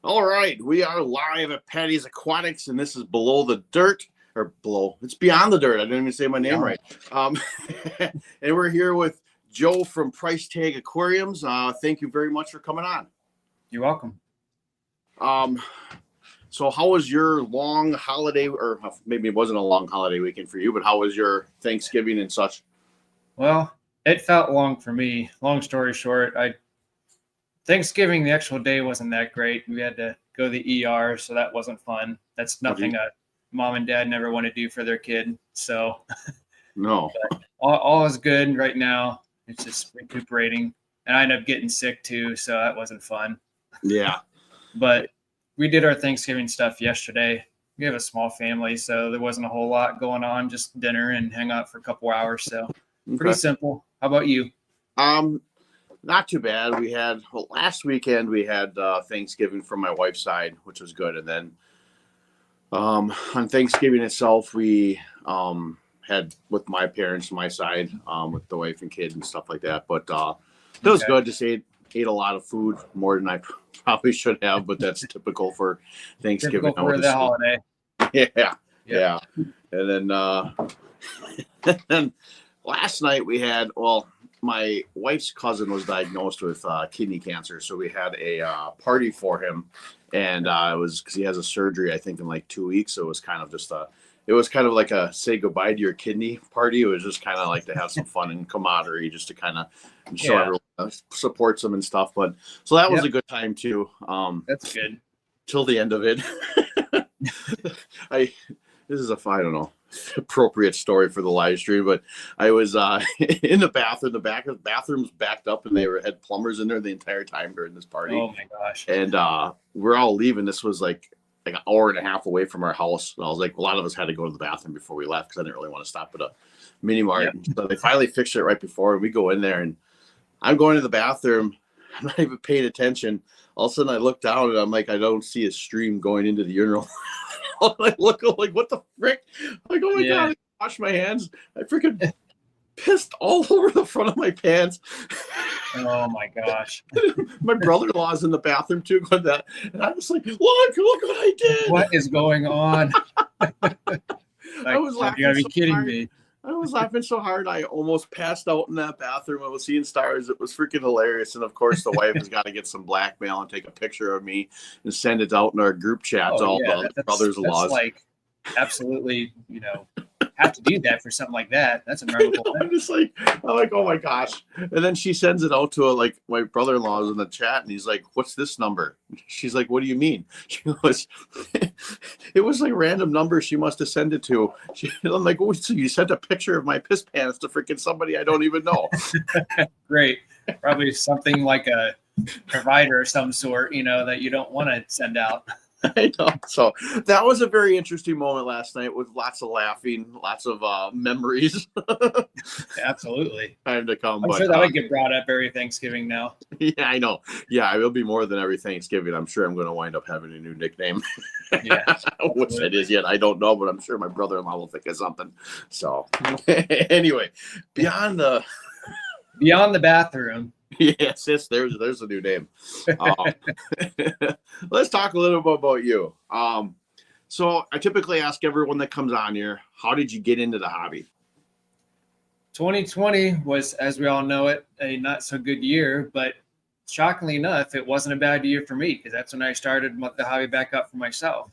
All right, we are live at Patty's Aquatics, and this is Below the Dirt, or below, it's Beyond the Dirt. I didn't even say my name right. Um, and we're here with Joe from PriceTag Aquariums. Thank you very much for coming on. You're welcome. Um, so how was your long holiday, or maybe it wasn't a long holiday weekend for you, but how was your Thanksgiving and such? Well, it felt long for me. Long story short, Thanksgiving, the actual day wasn't that great. We had to go to the ER, so that wasn't fun. That's nothing a mom and dad never want to do for their kid. So No. all is good right now. It's just recuperating. And I ended up getting sick too, so that wasn't fun. Yeah. But we did our Thanksgiving stuff yesterday. We have a small family, so there wasn't a whole lot going on, just dinner and hang out for a couple hours. So pretty simple. How about you? Not too bad. We had last weekend we had Thanksgiving from my wife's side, which was good, and then on Thanksgiving itself we had with my parents, my side, with the wife and kids and stuff like that. But it was good. Just ate a lot of food, more than I probably should have, but that's typical for Thanksgiving. Typical for the holiday. Yeah. And then last night we had my wife's cousin was diagnosed with kidney cancer, so we had a party for him, and it was because he has a surgery, I think, in like 2 weeks. So it was kind of just it was kind of like a say goodbye to your kidney party. It was just kind of like to have some fun and camaraderie, just to kind of show everyone supports them and stuff. But so that was a good time too. That's good. Till the end of it, this is I don't know, appropriate story for the live stream, but I was in the bathroom. The bathroom's backed up, and they had plumbers in there the entire time during this party. Oh my gosh! And we're all leaving. This was like an hour and a half away from our house. And I was like, a lot of us had to go to the bathroom before we left because I didn't really want to stop at a mini mart. Yep. So they finally fixed it right before, and we go in there, and I'm going to the bathroom. I'm not even paying attention. All of a sudden, I look down, and I'm like, I don't see a stream going into the urinal. I look like, what the frick? I'm like, oh my God, I wash my hands. I freaking pissed all over the front of my pants. Oh my gosh. My brother-in-law's in the bathroom too, going that, and I'm just like, look what I did. What is going on? I was laughing. You gotta be kidding me. I was laughing so hard I almost passed out in that bathroom. I was seeing stars. It was freaking hilarious. And of course, the wife has got to get some blackmail and take a picture of me and send it out in our group chat to all the brothers-in-laws. That's like absolutely, have to do that for something like that. That's a memorable thing. I'm like, oh my gosh. And then she sends it out to my brother-in-law is in the chat, and he's like, what's this number? She's like, what do you mean? She goes, it was like random number she must have sent it to. I'm like, oh, so you sent a picture of my piss pants to freaking somebody I don't even know. Great. Probably something like a provider of some sort, that you don't want to send out. I know. So that was a very interesting moment last night with lots of laughing, lots of memories. Absolutely. Time to come. I'm sure that would get brought up every Thanksgiving now. Yeah, I know. Yeah, it will be more than every Thanksgiving. I'm sure I'm going to wind up having a new nickname. Yeah. Which it is yet, I don't know, but I'm sure my brother-in-law will think of something. So anyway, beyond the bathroom. Yes, there's a new name. Let's talk a little bit about you. So I typically ask everyone that comes on here, how did you get into the hobby? 2020 was, as we all know it, a not so good year, but shockingly enough, it wasn't a bad year for me because that's when I started the hobby back up for myself.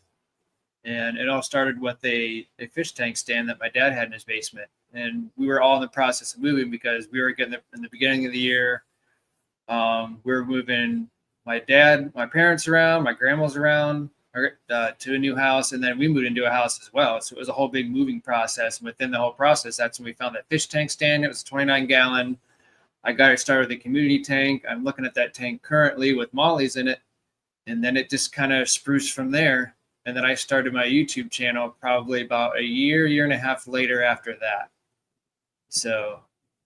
And it all started with a fish tank stand that my dad had in his basement. And we were all in the process of moving because we were getting in the beginning of the year. We were moving my parents around, my grandma's around to a new house. And then we moved into a house as well. So it was a whole big moving process. And within the whole process, that's when we found that fish tank stand. It was a 29-gallon. I got it started with a community tank. I'm looking at that tank currently with mollies in it. And then it just kind of spruced from there. And then I started my YouTube channel probably about a year and a half later after that. So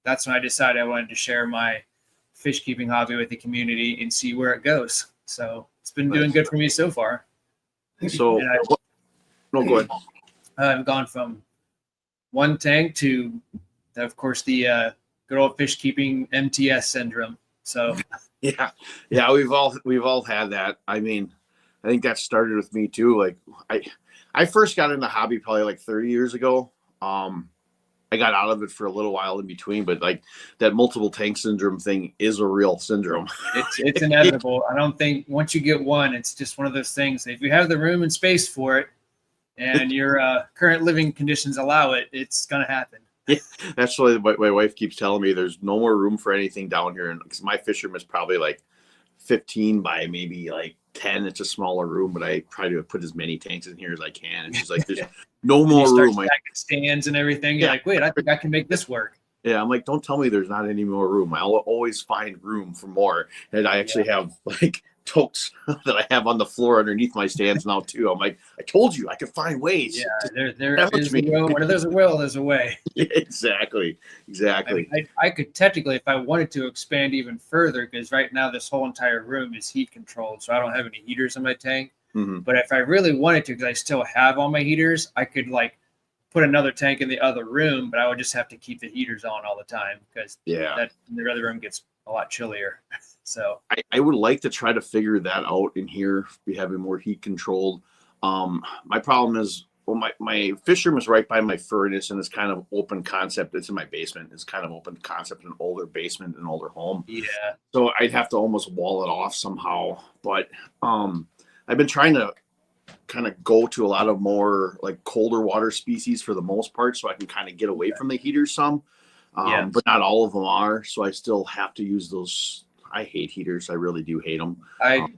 that's when I decided I wanted to share my fish keeping hobby with the community and see where it goes. So it's been doing good for me so far. So, no, go ahead. I've gone from one tank to, of course, the good old fish keeping MTS syndrome. So yeah, we've all had that. I mean, I think that started with me too. Like I first got into hobby probably like 30 years ago. I got out of it for a little while in between, but like that multiple tank syndrome thing is a real syndrome. It's inevitable. I don't think once you get one, it's just one of those things. If you have the room and space for it, and your current living conditions allow it, it's gonna happen. Yeah, that's what my wife keeps telling me. There's no more room for anything down here, and because my fish room is probably like 15 by maybe like 10. It's a smaller room, but I try to put as many tanks in here as I can. And she's like, "There's no more room." Stands and everything. You're like, wait, I think I can make this work. Yeah, I'm like, don't tell me there's not any more room. I'll always find room for more. And I actually have like totes that I have on the floor underneath my stands now too. I'm like, I told you I could find ways. Yeah, there is a will. Where there's a will, there's a way. Yeah, exactly. I could technically, if I wanted to, expand even further, because right now this whole entire room is heat controlled, so I don't have any heaters in my tank. Mm-hmm. But if I really wanted to, because I still have all my heaters, I could like put another tank in the other room, but I would just have to keep the heaters on all the time because the other room gets a lot chillier. So I would like to try to figure that out in here, be having more heat controlled. My problem is, well, my fish room is right by my furnace, and it's kind of open concept. It's in my basement. It's kind of open concept, an older basement, an older home. Yeah. So I'd have to almost wall it off somehow. But I've been trying to kind of go to a lot of more like colder water species for the most part, so I can kind of get away from the heaters some. But not all of them are, so I still have to use those. I hate heaters. I really do hate them. I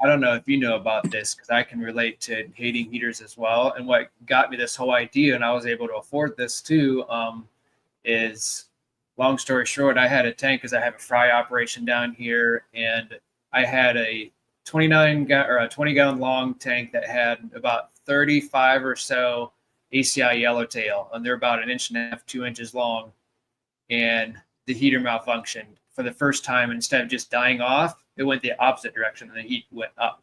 don't know if you know about this, because I can relate to hating heaters as well. And what got me this whole idea, and I was able to afford this too, is, long story short, I had a tank because I have a fry operation down here, and I had a 20 gallon long tank that had about 35 or so ACI yellowtail, and they're about 1.5 inches, 2 inches long. And the heater malfunctioned for the first time. Instead of just dying off, it went the opposite direction, and the heat went up.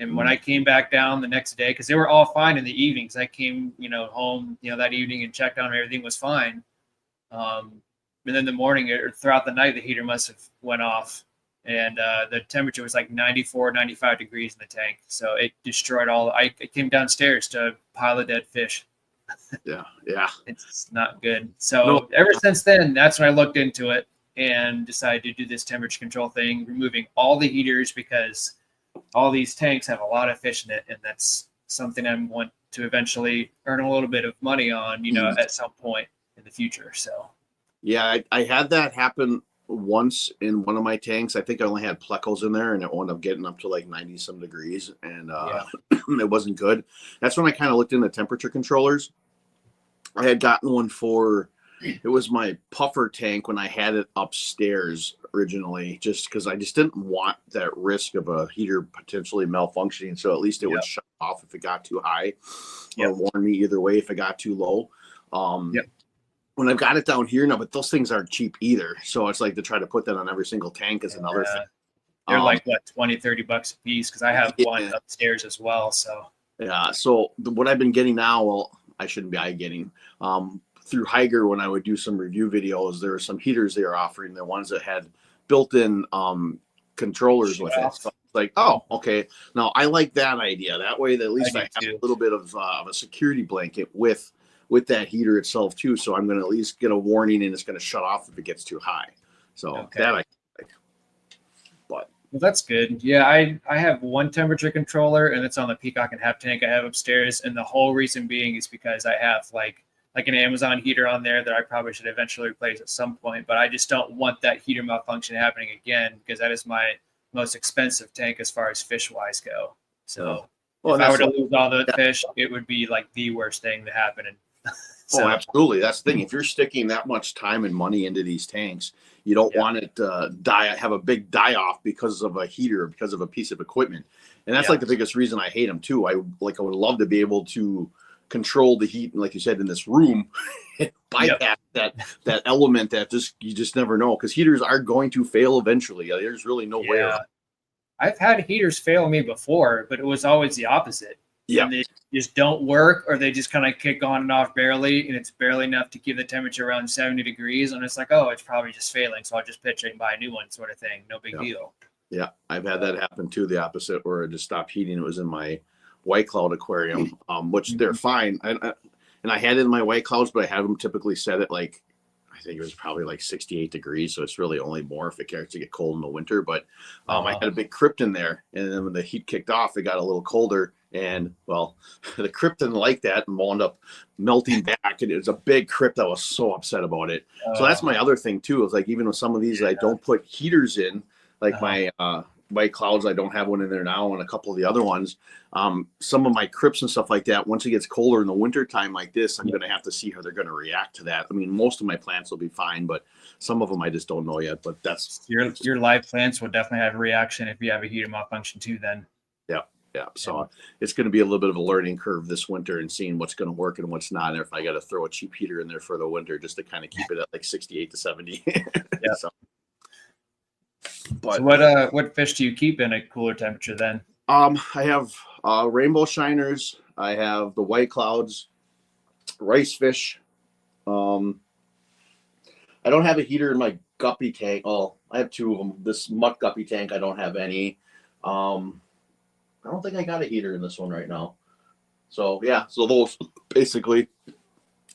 And when I came back down the next day, because they were all fine in the evenings, I came, home, that evening and checked on them, everything was fine. And then the morning or throughout the night, the heater must have went off, and the temperature was like 94, 95 degrees in the tank. So it destroyed all. I came downstairs to a pile of dead fish. Yeah. It's not good. So ever since then, that's when I looked into it and decided to do this temperature control thing, removing all the heaters, because all these tanks have a lot of fish in it, and that's something I want to eventually earn a little bit of money on, at some point in the future. So yeah, I had that happen once in one of my tanks. I think I only had plecos in there, and it wound up getting up to like 90 some degrees, and it wasn't good. That's when I kind of looked into temperature controllers. I had gotten one for, it was my puffer tank when I had it upstairs originally, just because I just didn't want that risk of a heater potentially malfunctioning. So at least it would shut off if it got too high, or warn me either way if it got too low. When I've got it down here now, but those things aren't cheap either. So it's like to try to put that on every single tank is another thing. They're like what, $20-$30 a piece, because I have one upstairs as well. So yeah. So what I've been getting now, well, I shouldn't be getting through Higer, when I would do some review videos, there were some heaters they were offering. They're ones that had built-in controllers with it. So like, oh, okay. Now I like that idea. That way, at least I have a little bit of a security blanket with that heater itself too. So I'm going to at least get a warning, and it's going to shut off if it gets too high. So that I like. But well, that's good. Yeah, I have one temperature controller, and it's on the Peacock and Half tank I have upstairs. And the whole reason being is because I have like an Amazon heater on there that I probably should eventually replace at some point. But I just don't want that heater malfunction happening again, because that is my most expensive tank as far as fish wise go. So if I were to lose all the fish, it would be like the worst thing to happen. And oh, absolutely. That's the thing. If you're sticking that much time and money into these tanks, you don't want it to have a big die off because of a heater, because of a piece of equipment. And that's like the biggest reason I hate them too. I would love to be able to control the heat, like you said, in this room, bypass that element that you just never know, because heaters are going to fail eventually. There's really no way around. I've had heaters fail me before, but it was always the opposite. Yeah. And they just don't work, or they just kind of kick on and off barely, and it's barely enough to keep the temperature around 70 degrees. And it's like, oh, it's probably just failing, so I'll just pitch it and buy a new one, sort of thing. No big deal. Yeah, I've had that happen too. The opposite, where I just stopped heating. It was in my white cloud aquarium, which they're fine. And I had it in my white clouds, but I have them typically set at like, I think it was probably like 68 degrees. So it's really only more if it starts to get cold in the winter. But I had a big crypt in there, and then when the heat kicked off, it got a little colder. And well, the crypt didn't like that and wound up melting back. And it was a big crypt. I was so upset about it. So that's my other thing too. Is like, even with some of these, I don't put heaters in, like my white clouds. I don't have one in there now, and a couple of the other ones. Some of my crypts and stuff like that, once it gets colder in the winter time like this, I'm going to have to see how they're going to react to that. I mean, most of my plants will be fine, but some of them I just don't know yet. But that's your live plants will definitely have a reaction if you have a heater malfunction too. Then yeah. So it's going to be a little bit of a learning curve this winter and seeing what's going to work and what's not. And if I got to throw a cheap heater in there for the winter just to kind of keep it at like 68 to 70. Yeah. So what fish do you keep in a cooler temperature then? I have rainbow shiners. I have the white clouds, rice fish. I don't have a heater in my guppy tank. Oh, I have two of them. This muck guppy tank, I don't have any. I don't think I got a heater in this one right now. So yeah, so those basically,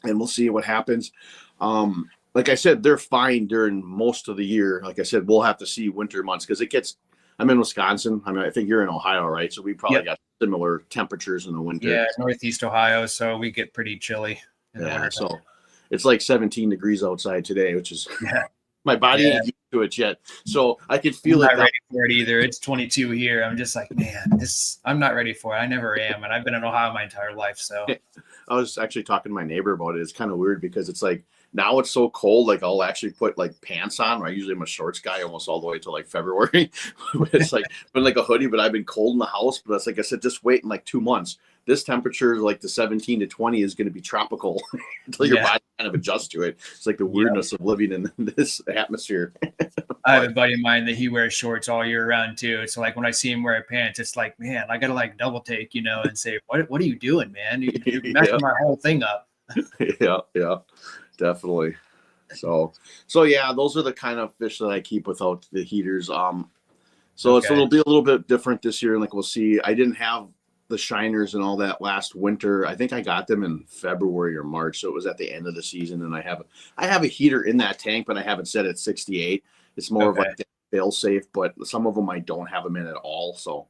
and we'll see what happens. Like I said, they're fine during most of the year. Like I said, we'll have to see winter months because it gets. I'm in Wisconsin. I mean, I think you're in Ohio, right? So we probably got similar temperatures in the winter. Yeah, Northeast Ohio, so we get pretty chilly in the winter. So it's like 17 degrees outside today, which is my body ain't used to it yet. So I can feel I'm it. not ready for it either. It's 22 here. I'm just like, man, I'm not ready for it. I never am, and I've been in Ohio my entire life. So I was actually talking to my neighbor about it. It's kind of weird because it's like now it's so cold. Like I'll actually put like pants on. I usually am a shorts guy almost all the way to like February. It's like been like a hoodie, but I've been cold in the house. But it's like I said, just wait in like 2 months. This temperature, like the 17 to 20, is going to be tropical until your body kind of adjusts to it. It's like the weirdness of living in this atmosphere. I have a buddy of mine that he wears shorts all year round too. So like when I see him wear pants, it's like, man, I gotta like double take, and say, what are you doing, man? You're messing my whole thing up. Yeah, definitely. So yeah, those are the kind of fish that I keep without the heaters. So it'll be a little bit different this year, and like we'll see. I didn't have the shiners and all that last winter. I think I got them in February or March, so it was at the end of the season. And I have a heater in that tank, but I have it set at 68. It's more of like fail safe, but some of them I don't have them in at all. So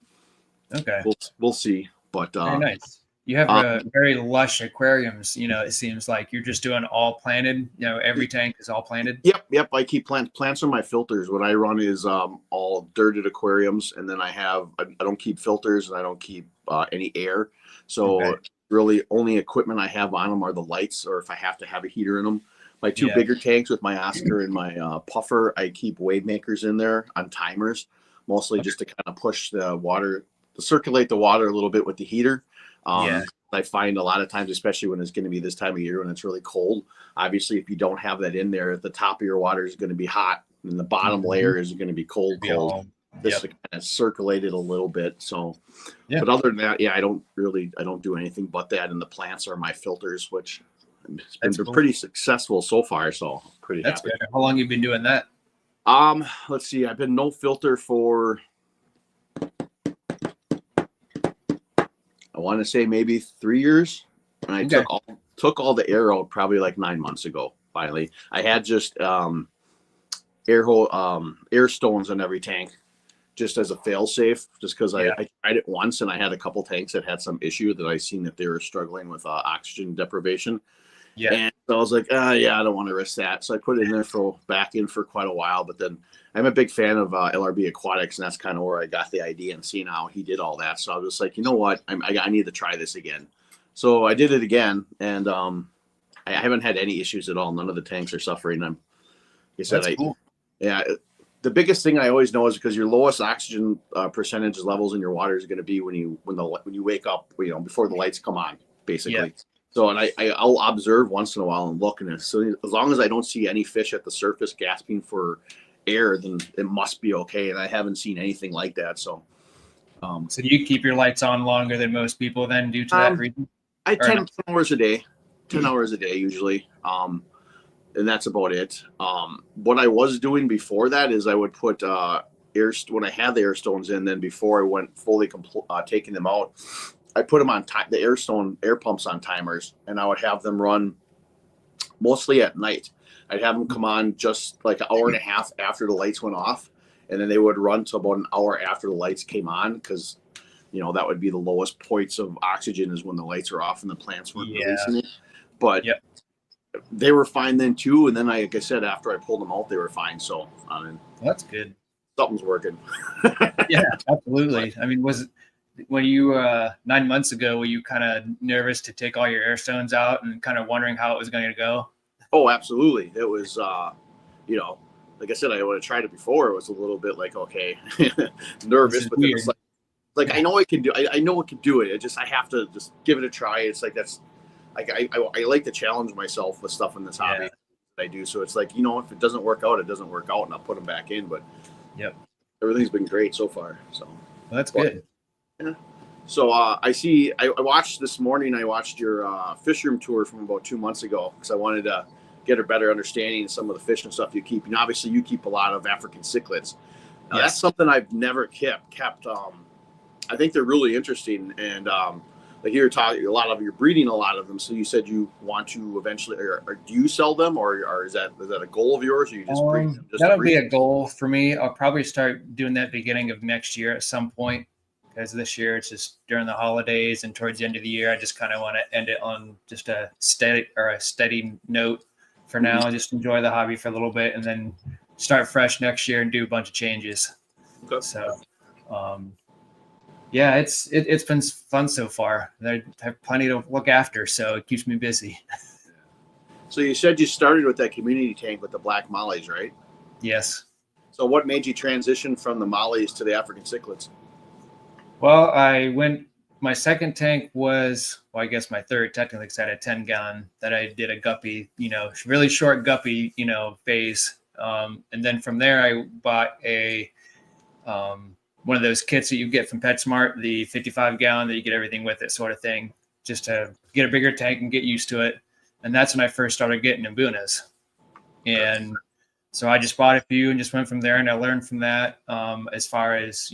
we'll see. But very nice. You have a very lush aquariums. It seems like you're just doing all planted. Every tank is all planted. Yep. I keep plants are my filters. What I run is all dirted aquariums, and then I don't keep filters and I don't keep any air. So really, only equipment I have on them are the lights, or if I have to have a heater in them. My two bigger tanks with my Oscar and my puffer, I keep wave makers in there on timers, mostly just to kind of push the water, to circulate the water a little bit with the heater. I find a lot of times, especially when it's going to be this time of year when it's really cold, obviously if you don't have that in there, the top of your water is going to be hot and the bottom layer is going to be cold. Just to kind of circulate it a little bit. So, but other than that, I don't do anything but that. And the plants are my filters, which has been pretty successful so far. So pretty happy. Good. How long have you been doing that? Let's see. I've been no filter for, I want to say maybe 3 years. And I took all the air out probably like 9 months ago. Finally, I had just air stones in every tank, just as a fail safe, just because I tried it once and I had a couple tanks that had some issue that I seen that they were struggling with oxygen deprivation. And so I was like, I don't want to risk that. So I put it in there back in for quite a while. But then I'm a big fan of LRB Aquatics, and that's kind of where I got the idea and seeing how he did all that. So I was just like, you know what, I need to try this again. So I did it again, and I haven't had any issues at all. None of the tanks are suffering. Cool. The biggest thing I always know is because your lowest oxygen percentage levels in your water is going to be when you wake up, before the lights come on, basically. So, and I'll observe once in a while and look, and so as long as I don't see any fish at the surface gasping for air, then it must be okay. And I haven't seen anything like that. So, so do you keep your lights on longer than most people then due to that reason? 10 hours a day, 10 hours a day usually. And that's about it. What I was doing before that is I would put when I had the air stones in, then before I went fully taking them out, I put them on the air pumps on timers, and I would have them run mostly at night. I'd have them come on just like an hour and a half after the lights went off, and then they would run to about an hour after the lights came on, because that would be the lowest points of oxygen is when the lights are off and the plants weren't releasing it. But yep. they were fine then too. And then, like I said, after I pulled them out, they were fine. So I mean, That's good. Something's working. Yeah, absolutely. I mean, was it when you 9 months ago, were you kind of nervous to take all your air stones out and kind of wondering how it was going to go? Oh, absolutely. It was, like I said, I would have tried it before. It was a little bit like, okay, nervous, but then it's like I know I can do. I know I can do it. I have to just give it a try. It's like that's like I like to challenge myself with stuff in this hobby that I do. So it's like, if it doesn't work out, it doesn't work out, and I'll put them back in. But everything's been great so far. So that's good. Yeah. So I watched this morning. I watched your fish room tour from about 2 months ago, because I wanted to get a better understanding of some of the fish and stuff you keep. And obviously, you keep a lot of African cichlids. That's something I've never kept. I think they're really interesting, and like you're talking, you're breeding a lot of them. So you said you want to eventually, or do you sell them, or is that a goal of yours, or you just breed them? That'll be a goal for me. I'll probably start doing that beginning of next year at some point, because this year it's just during the holidays and towards the end of the year. I just kind of want to end it on just a steady note for now. Just enjoy the hobby for a little bit, and then start fresh next year and do a bunch of changes. Okay. So, it's been fun so far. I have plenty to look after, so it keeps me busy. So you said you started with that community tank with the black mollies, right? Yes. So what made you transition from the mollies to the African cichlids? Well, my second tank was, I guess my third technically, because I had a 10-gallon that I did a guppy, really short guppy, phase. And then from there, I bought one of those kits that you get from PetSmart, the 55-gallon that you get everything with it sort of thing, just to get a bigger tank and get used to it. And that's when I first started getting imbunas. And so I just bought a few and just went from there, and I learned from that as far as,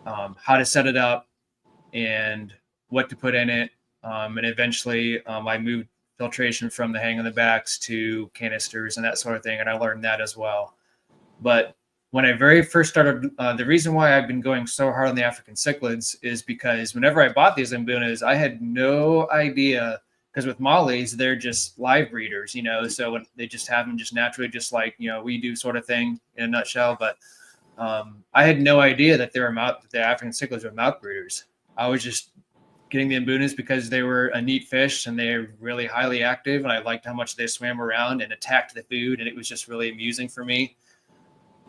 how to set it up and what to put in it. And eventually I moved filtration from the hang on the backs to canisters and that sort of thing. And I learned that as well. But when I very first started, the reason why I've been going so hard on the African cichlids is because whenever I bought these imbunas, I had no idea, because with mollies, they're just live breeders, so when they just have them just naturally, just like, we do, sort of thing in a nutshell. But I had no idea that the African cichlids were mouth breeders. I was just getting the imbunas because they were a neat fish and they're really highly active, and I liked how much they swam around and attacked the food, and it was just really amusing for me.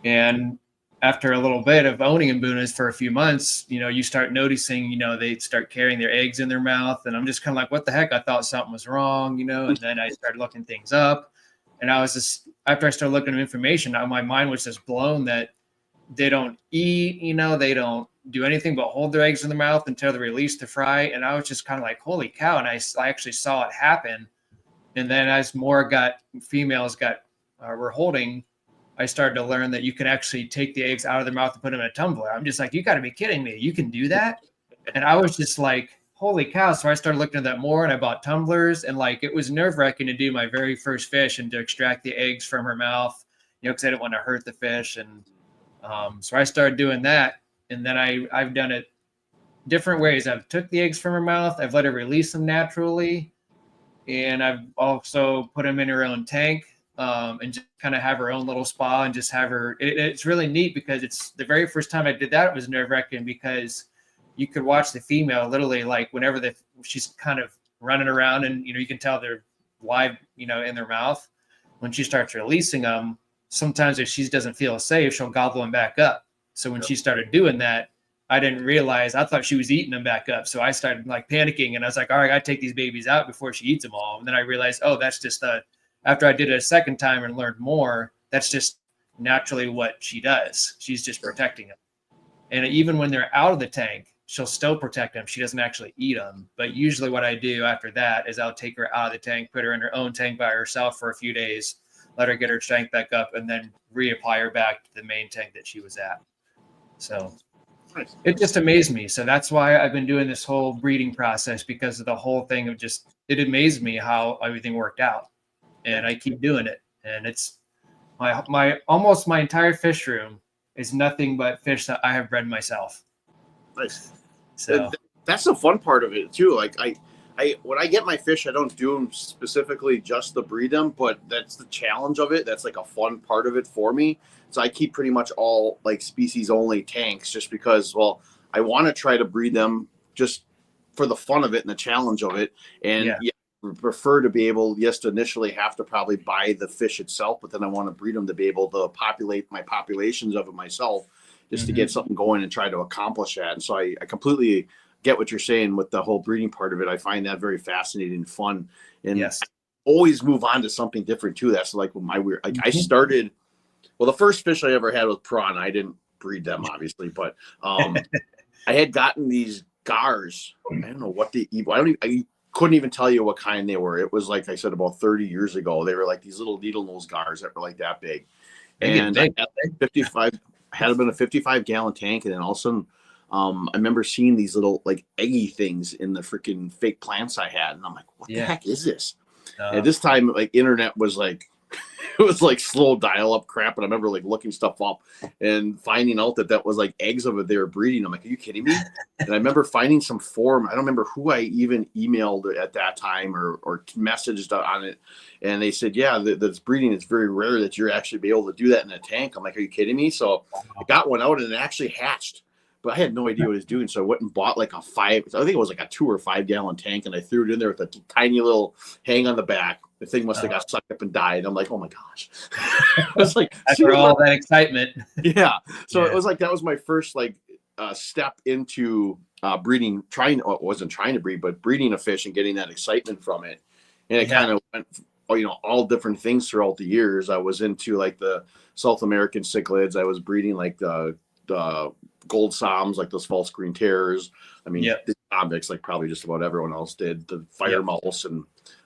And after a little bit of owning imbunas for a few months, you start noticing, they start carrying their eggs in their mouth, and I'm just kind of like, what the heck? I thought something was wrong, and then I started looking things up, and I was just, after I started looking at information, my mind was just blown that they don't eat, they don't do anything but hold their eggs in their mouth until they're released to fry. And I was just kind of like, holy cow. And I actually saw it happen. And then as more females were holding, I started to learn that you can actually take the eggs out of their mouth and put them in a tumbler. I'm just like, you got to be kidding me. You can do that? And I was just like, holy cow. So I started looking at that more, and I bought tumblers, and like, it was nerve-wracking to do my very first fish and to extract the eggs from her mouth, because I didn't want to hurt the fish. And so I started doing that. And then I've done it different ways. I've took the eggs from her mouth. I've let her release them naturally. And I've also put them in her own tank, and just kind of have her own little spa, and just have her. It's really neat, because it's the very first time I did that, it was nerve-wracking, because you could watch the female literally, like, whenever she's kind of running around, and, you can tell they're live, in their mouth. When she starts releasing them, sometimes if she doesn't feel safe, she'll gobble them back up. So when she started doing that, I didn't realize, I thought she was eating them back up. So I started like panicking, and I was like, all right, I got to take these babies out before she eats them all. And then I realized, oh, that's just after I did it a second time and learned more, that's just naturally what she does. She's just protecting them. And even when they're out of the tank, she'll still protect them. She doesn't actually eat them. But usually what I do after that is I'll take her out of the tank, put her in her own tank by herself for a few days, let her get her strength back up, and then reapply her back to the main tank that she was at. So Nice. it just amazed me. So that's why I've been doing this whole breeding process, because of the whole thing of just, it amazed me how everything worked out, and I keep doing it. And it's my almost my entire fish room is nothing but fish that I have bred myself. Nice. So That's the fun part of it too. Like I when I get my fish, I don't do them specifically just to breed them, but that's the challenge of it. That's like a fun part of it for me. So I keep pretty much all like species only tanks, just because, well, I want to try to breed them just for the fun of it and the challenge of it. And yeah, prefer to be able, yes, to initially have to probably buy the fish itself, but then I want to breed them to be able to populate my populations of it myself, just to get something going and try to accomplish that. And so I completely get what you're saying with the whole breeding part of it. I find that very fascinating and fun, and I always move on to something different too. That's like my weird, like I started, well, the first fish I ever had was prawn. I didn't breed them obviously, but I had gotten these gars. I don't know what they eat. I couldn't even tell you what kind they were. It was like I said, about 30 years ago. They were like these little needle nose gars that were like that big. And I had 55, had been a 55-gallon tank, and then all of a sudden, I remember seeing these little like eggy things in the freaking fake plants I had, and I'm like, what the heck is this? At this time, like internet was like, it was like slow dial-up crap, and I remember like looking stuff up and finding out that was like eggs of it they were breeding. I'm like, are you kidding me? And I remember finding some forum. I don't remember who I even emailed at that time or messaged on it, and they said, yeah, that's breeding. It's very rare that you're actually be able to do that in a tank. I'm like, are you kidding me? So I got one out, and it actually hatched. But I had no idea what it was doing, so I went and bought like I think it was like a 2 or 5 gallon tank, and I threw it in there with a tiny little hang on the back. The thing must have got sucked up and died. I'm like, oh my gosh! I was like, after all that excitement, yeah. So it was like that was my first like step into breeding. It wasn't trying to breed, but breeding a fish and getting that excitement from it. And it kind of went, all different things throughout the years. I was into like the South American cichlids. I was breeding like the gold soms, like those false green terrors. I mean, the convicts, like probably just about everyone else did, the fire mouse and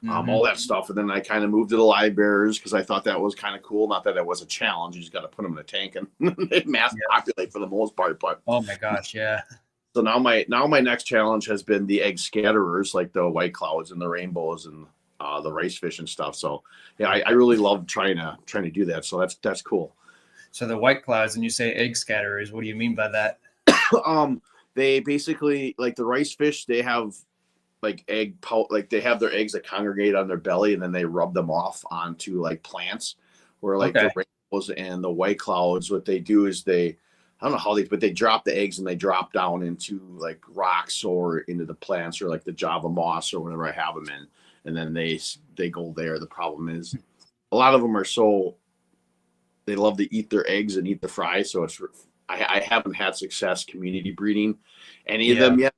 all that stuff. And then I kind of moved to the live bearers because I thought that was kind of cool. Not that it was a challenge. You just got to put them in a tank and they mass populate for the most part. But oh my gosh, yeah. So now my next challenge has been the egg scatterers, like the white clouds and the rainbows and the rice fish and stuff. So yeah, I really love trying to do that. So that's cool. So the white clouds, and you say egg scatterers, what do you mean by that? They basically, like the rice fish, they have like they have their eggs that congregate on their belly, and then they rub them off onto like plants. Where like the rainbows and the white clouds, what they do is I don't know but they drop the eggs and they drop down into like rocks or into the plants or like the Java moss or whatever I have them in, and then they go there. The problem is a lot of them are they love to eat their eggs and eat the fry. So I haven't had success community breeding any of them yet.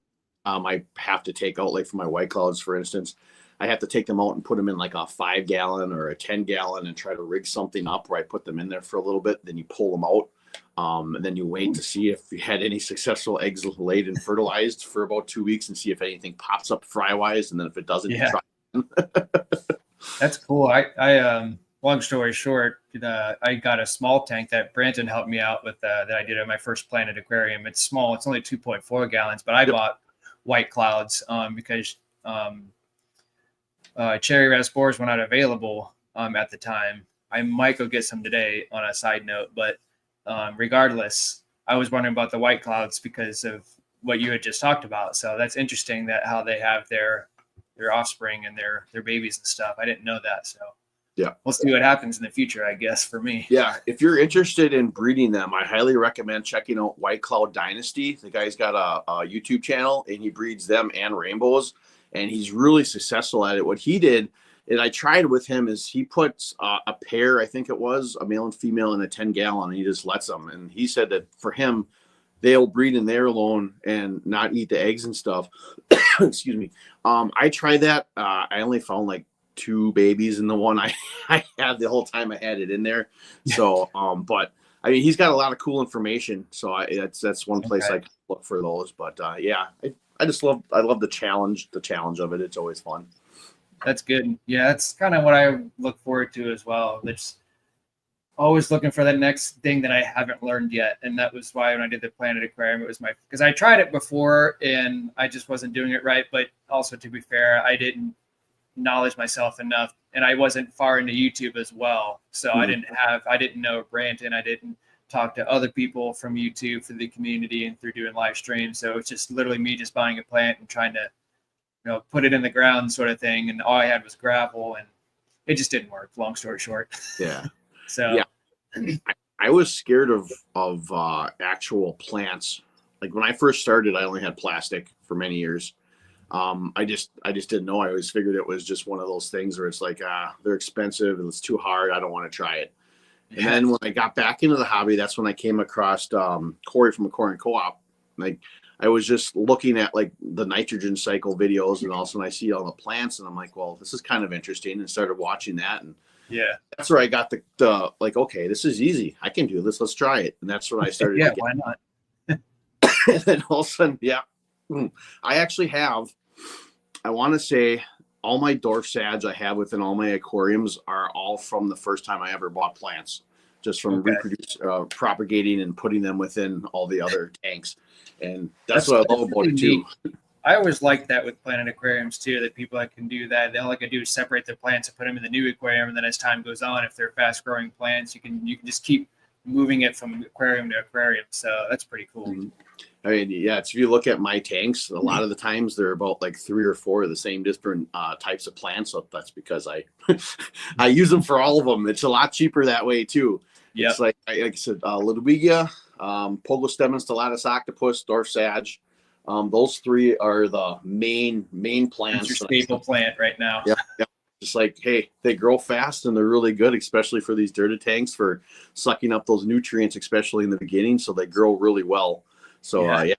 I have to take out, like for my white clouds, for instance, I have to take them out and put them in like a 5 gallon or a 10 gallon and try to rig something up where I put them in there for a little bit. Then you pull them out. And then you wait to see if you had any successful eggs laid and fertilized for about 2 weeks and see if anything pops up fry wise. And then if it doesn't, you try. That's cool. I long story short, I got a small tank that Brandon helped me out with that I did at my first planted aquarium. It's small. It's only 2.4 gallons, but I bought white clouds because cherry red spores were not available at the time. I might go get some today on a side note, but regardless, I was wondering about the white clouds because of what you had just talked about. So that's interesting that how they have their offspring and their babies and stuff. I didn't know that. So yeah, we'll see what happens in the future, I guess, for me. Yeah. If you're interested in breeding them, I highly recommend checking out White Cloud Dynasty. The guy's got a YouTube channel and he breeds them and rainbows, and he's really successful at it. What he did, and I tried with him, is he puts a pair, I think it was a male and female, in a 10 gallon, and he just lets them. And he said that for him, they'll breed in there alone and not eat the eggs and stuff. Excuse me. I tried that. I only found like 2 babies in the one I had the whole time I had it in there. So, but I mean, he's got a lot of cool information. So that's one place I can look for those. But yeah, I love the challenge of it. It's always fun. That's good. Yeah, that's kind of what I look forward to as well. It's always looking for the next thing that I haven't learned yet. And that was why when I did the Planet Aquarium, it was because I tried it before and I just wasn't doing it right. But also, to be fair, I didn't knowledge myself enough, and I wasn't far into YouTube as well. So I didn't know Brandon. I didn't talk to other people from YouTube for the community and through doing live streams. So it's just literally me just buying a plant and trying to, put it in the ground sort of thing. And all I had was gravel, and it just didn't work. Long story short. Yeah. So yeah. I was scared of actual plants. Like when I first started, I only had plastic for many years. I just didn't know. I always figured it was just one of those things where it's like, they're expensive and it's too hard. I don't want to try it. And then when I got back into the hobby, that's when I came across Corey from Aquarium Co-op. Like I was just looking at like the nitrogen cycle videos, and all of a sudden I see all the plants, and I'm like, well, this is kind of interesting, and started watching that. And yeah, that's where I got the like, okay, this is easy. I can do this. Let's try it. And that's when I started. Yeah, why not? And then all of a sudden, yeah, I actually have. I want to say all my dwarf sads I have within all my aquariums are all from the first time I ever bought plants, just from propagating and putting them within all the other tanks. And that's what I love about it too. I always like that with Planet Aquariums too, that people that can do that. All I can do is separate the plants and put them in the new aquarium, and then as time goes on, if they're fast growing plants, you can just keep moving it from aquarium to aquarium. So that's pretty cool. Mm-hmm. I mean, yeah, if you look at my tanks, a lot of the times they're about like 3 or 4 of the same different types of plants. So that's because I I use them for all of them. It's a lot cheaper that way too. Yeah, it's like I said, Ludwigia, Pogostemon, Stellatus octopus, dwarf sag. Those 3 are the main plants. That's your staple plant right now. Yeah, yeah. Just like, hey, they grow fast and they're really good, especially for these dirty tanks for sucking up those nutrients, especially in the beginning. So they grow really well. So yeah,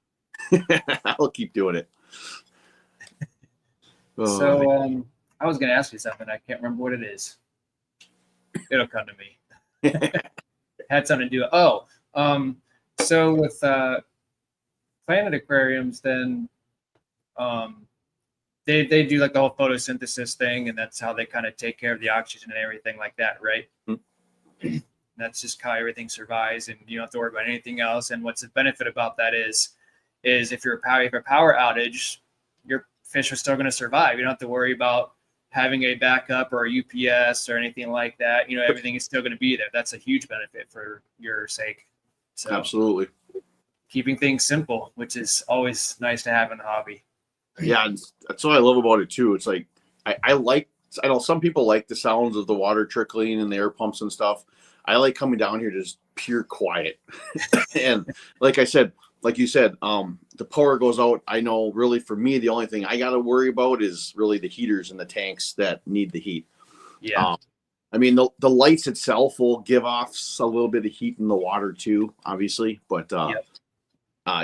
I'll keep doing it. So I was going to ask you something. I can't remember what it is. It'll come to me. Had something to do. So with Planet Aquariums, then they do like the whole photosynthesis thing, and that's how they kind of take care of the oxygen and everything like that, right? Mm-hmm. That's just how everything survives, and you don't have to worry about anything else. And what's the benefit about that is if you're a power outage, your fish are still going to survive. You don't have to worry about having a backup or a UPS or anything like that. Everything is still going to be there. That's a huge benefit for your sake. So absolutely. Keeping things simple, which is always nice to have in the hobby. Yeah, that's what I love about it too. It's like I know some people like the sounds of the water trickling and the air pumps and stuff. I like coming down here to just pure quiet. And like you said, the power goes out. I know really for me, the only thing I got to worry about is really the heaters in the tanks that need the heat. Yeah. I mean, the lights itself will give off a little bit of heat in the water too, obviously. But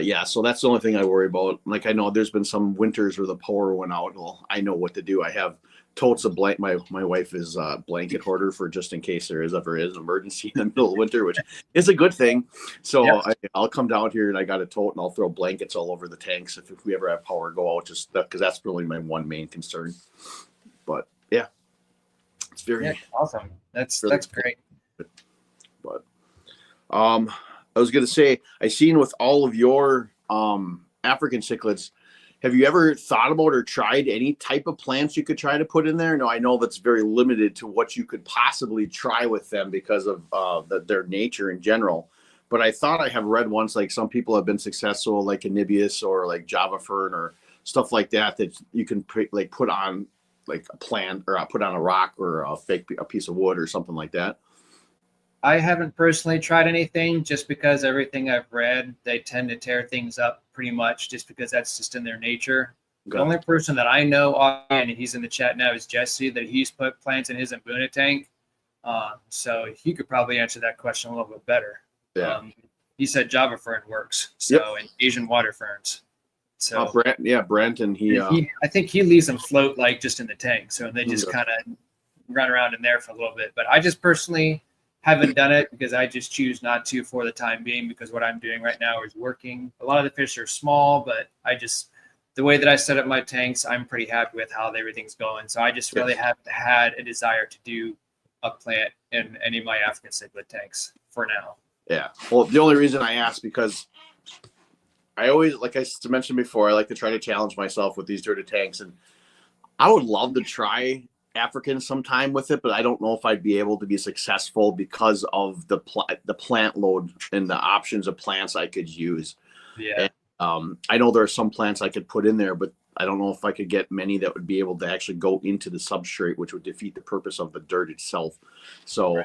yeah, so that's the only thing I worry about. Like I know there's been some winters where the power went out. Well, I know what to do. I have totes of blanket. My wife is a blanket hoarder for just in case there ever is an emergency in the middle of winter, which is a good thing. So I'll come down here and I got a tote and I'll throw blankets all over the tanks if we ever have power go out, just because that's really my one main concern. But yeah, it's very awesome. That's great. But I was going to say, I seen with all of your African cichlids, have you ever thought about or tried any type of plants you could try to put in there? No, I know that's very limited to what you could possibly try with them because of their nature in general. But I thought I have read once, like some people have been successful, like Anibius or like Java fern or stuff like that you can put on like a plant or put on a rock or a piece of wood or something like that. I haven't personally tried anything just because everything I've read, they tend to tear things up pretty much just because that's just in their nature. Okay. The only person that I know, and he's in the chat now, is Jesse, that he's put plants in his Mbuna tank. So he could probably answer that question a little bit better. Yeah. He said Java fern works. So, and Asian water ferns. So Brent, and I think he leaves them float like just in the tank. So they just kind of run around in there for a little bit. But I just personally haven't done it because I just choose not to for the time being, because what I'm doing right now is working. A lot of the fish are small, but the way that I set up my tanks, I'm pretty happy with how everything's going. So I just really haven't had a desire to do Yeah. plant in any of my African cichlid tanks for now. Yeah. Well, the only reason I asked because I always, like I mentioned before, I like to try to challenge myself with these dirty tanks, and I would love to try African sometime with it, but I don't know if I'd be able to be successful because of the plant load and the options of plants I could use. Yeah. And, I know there are some plants I could put in there, but I don't know if I could get many that would be able to actually go into the substrate, which would defeat the purpose of the dirt itself. So,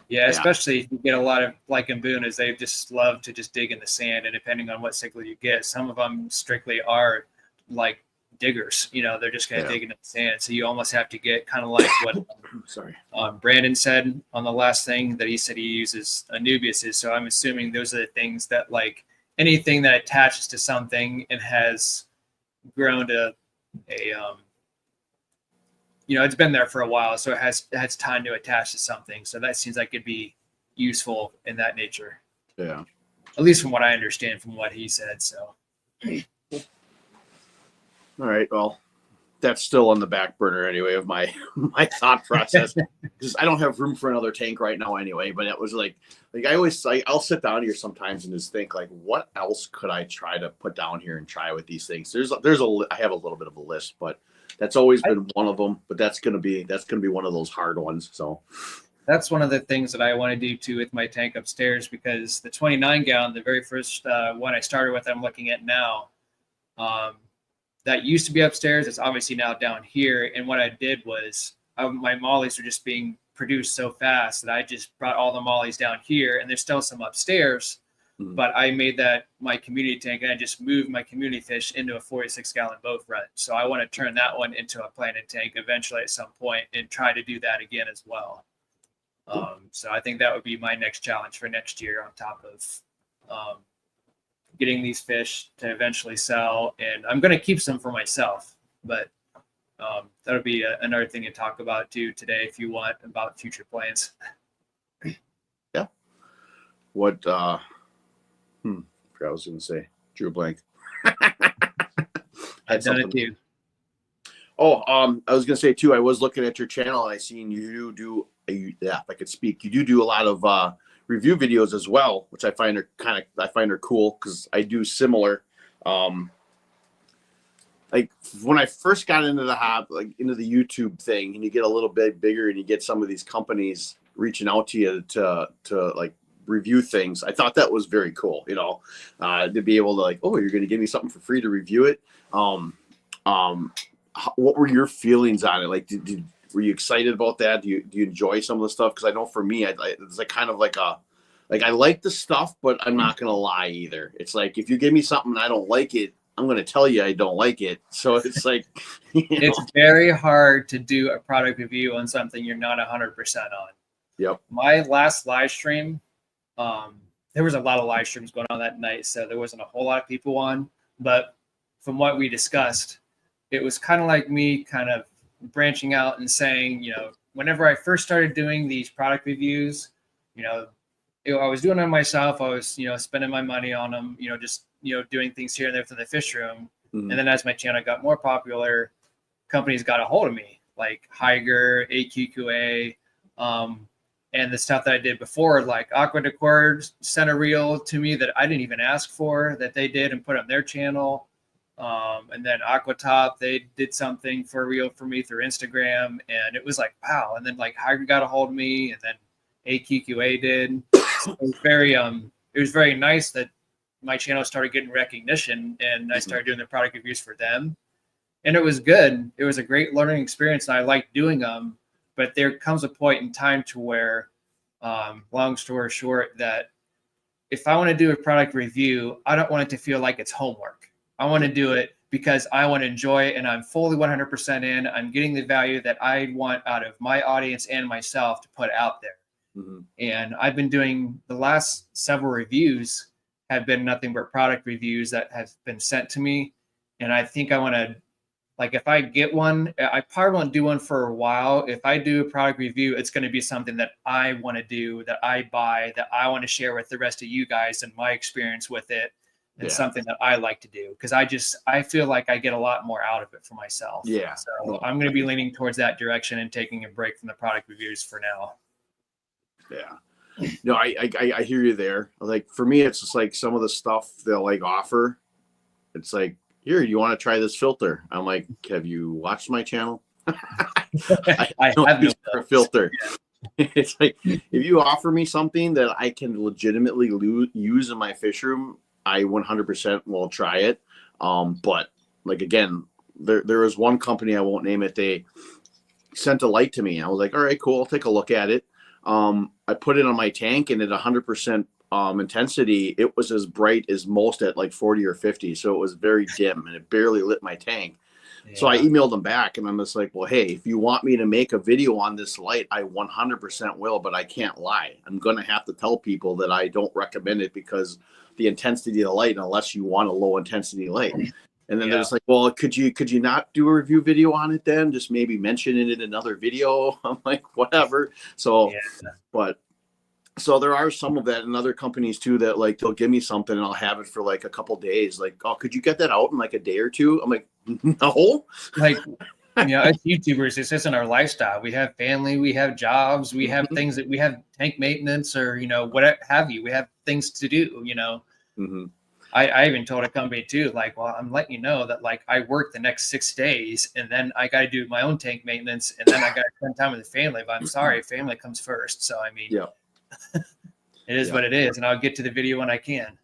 yeah, especially if you get a lot of like in Boone, is they just love to just dig in the sand, and depending on what cichlid you get, some of them strictly are like diggers. They're just going to dig into the sand. So you almost have to get kind of like what Brandon said on the last thing that he said he uses Anubias. So I'm assuming those are the things that like anything that attaches to something and has grown to it's been there for a while, so it has time to attach to something. So that seems like it'd be useful in that nature. Yeah. At least from what I understand from what he said. So. All right. Well, that's still on the back burner anyway of my thought process because I don't have room for another tank right now anyway. But it was like I'll sit down here sometimes and just think like, what else could I try to put down here and try with these things? I have a little bit of a list, but that's always been one of them. But that's gonna be one of those hard ones. So that's one of the things that I want to do too with my tank upstairs, because the 29 gallon, the very first one I started with, I'm looking at now. That used to be upstairs. It's obviously now down here. And what I did was my mollies are just being produced so fast that I just brought all the mollies down here, and there's still some upstairs, but I made that my community tank, and I just moved my community fish into a 46 gallon boat front. So I want to turn that one into a planted tank eventually at some point and try to do that again as well. So I think that would be my next challenge for next year, on top of getting these fish to eventually sell. And I'm going to keep some for myself, but that'll be another thing to talk about too today if you want, about future plans. Yeah. What I forgot what I was going to say. Drew a blank. I've done it too. Oh, I was going to say too, I was looking at your channel and I seen you do if I could speak, you do a lot of review videos as well, which I find are cool because I do similar. Like when I first got into into the YouTube thing, and you get a little bit bigger and you get some of these companies reaching out to you to like review things. I thought that was very cool, to be able to like, oh, you're going to give me something for free to review it. What were your feelings on it? Like, were you excited about that? Do you enjoy some of the stuff? Because I know for me, it's like kind of like I like the stuff, but I'm not gonna lie either. It's like if you give me something and I don't like it, I'm gonna tell you I don't like it. So it's like it's very hard to do a product review on something you're not 100% on. Yep. My last live stream, there was a lot of live streams going on that night, so there wasn't a whole lot of people on. But from what we discussed, it was kind of like me kind of branching out and saying, whenever I first started doing these product reviews, I was doing them myself. I was, spending my money on them, just, doing things here and there for the fish room. Mm-hmm. And then as my channel got more popular, companies got a hold of me, like Higer, AQQA, and the stuff that I did before, like Aqua Decor sent a reel to me that I didn't even ask for, that they did and put on their channel. And then Aquatop, they did something for real for me through Instagram, and it was like, wow. And then like Higer got a hold of me, and then AQQA did. So it was very nice that my channel started getting recognition, and I started doing the product reviews for them. And it was good. It was a great learning experience, and I liked doing them. But there comes a point in time to where, long story short, that if I want to do a product review, I don't want it to feel like it's homework. I want to do it because I want to enjoy it, and I'm fully 100% in. I'm getting the value that I want out of my audience and myself to put out there. Mm-hmm. And I've been doing the last several reviews have been nothing but product reviews that have been sent to me. And I think I want to, like, if I get one, I probably won't do one for a while. If I do a product review, it's going to be something that I want to do, that I buy, that I want to share with the rest of you guys and my experience with it. It's something that I like to do because I feel like I get a lot more out of it for myself. Yeah. So I'm going to be leaning towards that direction and taking a break from the product reviews for now. Yeah. No, I hear you there. Like for me, it's just like some of the stuff they'll like offer. It's like, here, you want to try this filter? I'm like, have you watched my channel? I have no filter. It's like, if you offer me something that I can legitimately use in my fish room, I 100% will try it. But like, again, there was one company, I won't name it. They sent a light to me. I was like, all right, cool. I'll take a look at it. I put it on my tank, and at 100% intensity, it was as bright as most at like 40 or 50. So it was very dim, and it barely lit my tank. Yeah. So I emailed them back, and I'm just like, well, hey, if you want me to make a video on this light, I 100% will, but I can't lie. I'm going to have to tell people that I don't recommend it because the intensity of the light, unless you want a low intensity light. And then they're just like, well, could you not do a review video on it then? Just maybe mention it in another video. I'm like, whatever. So, but so there are some of that in other companies too, that like, they'll give me something and I'll have it for like a couple days. Like, oh, could you get that out in like a day or two? I'm like, no. Like, as YouTubers, this isn't our lifestyle. We have family, we have jobs, we have things that we have tank maintenance or, what have you. We have things to do, I even told a company too, like, well, I'm letting you know that like I work the next 6 days and then I got to do my own tank maintenance and then I got to spend time with the family. But I'm sorry, family comes first. So, I mean, it is what it is. And I'll get to the video when I can.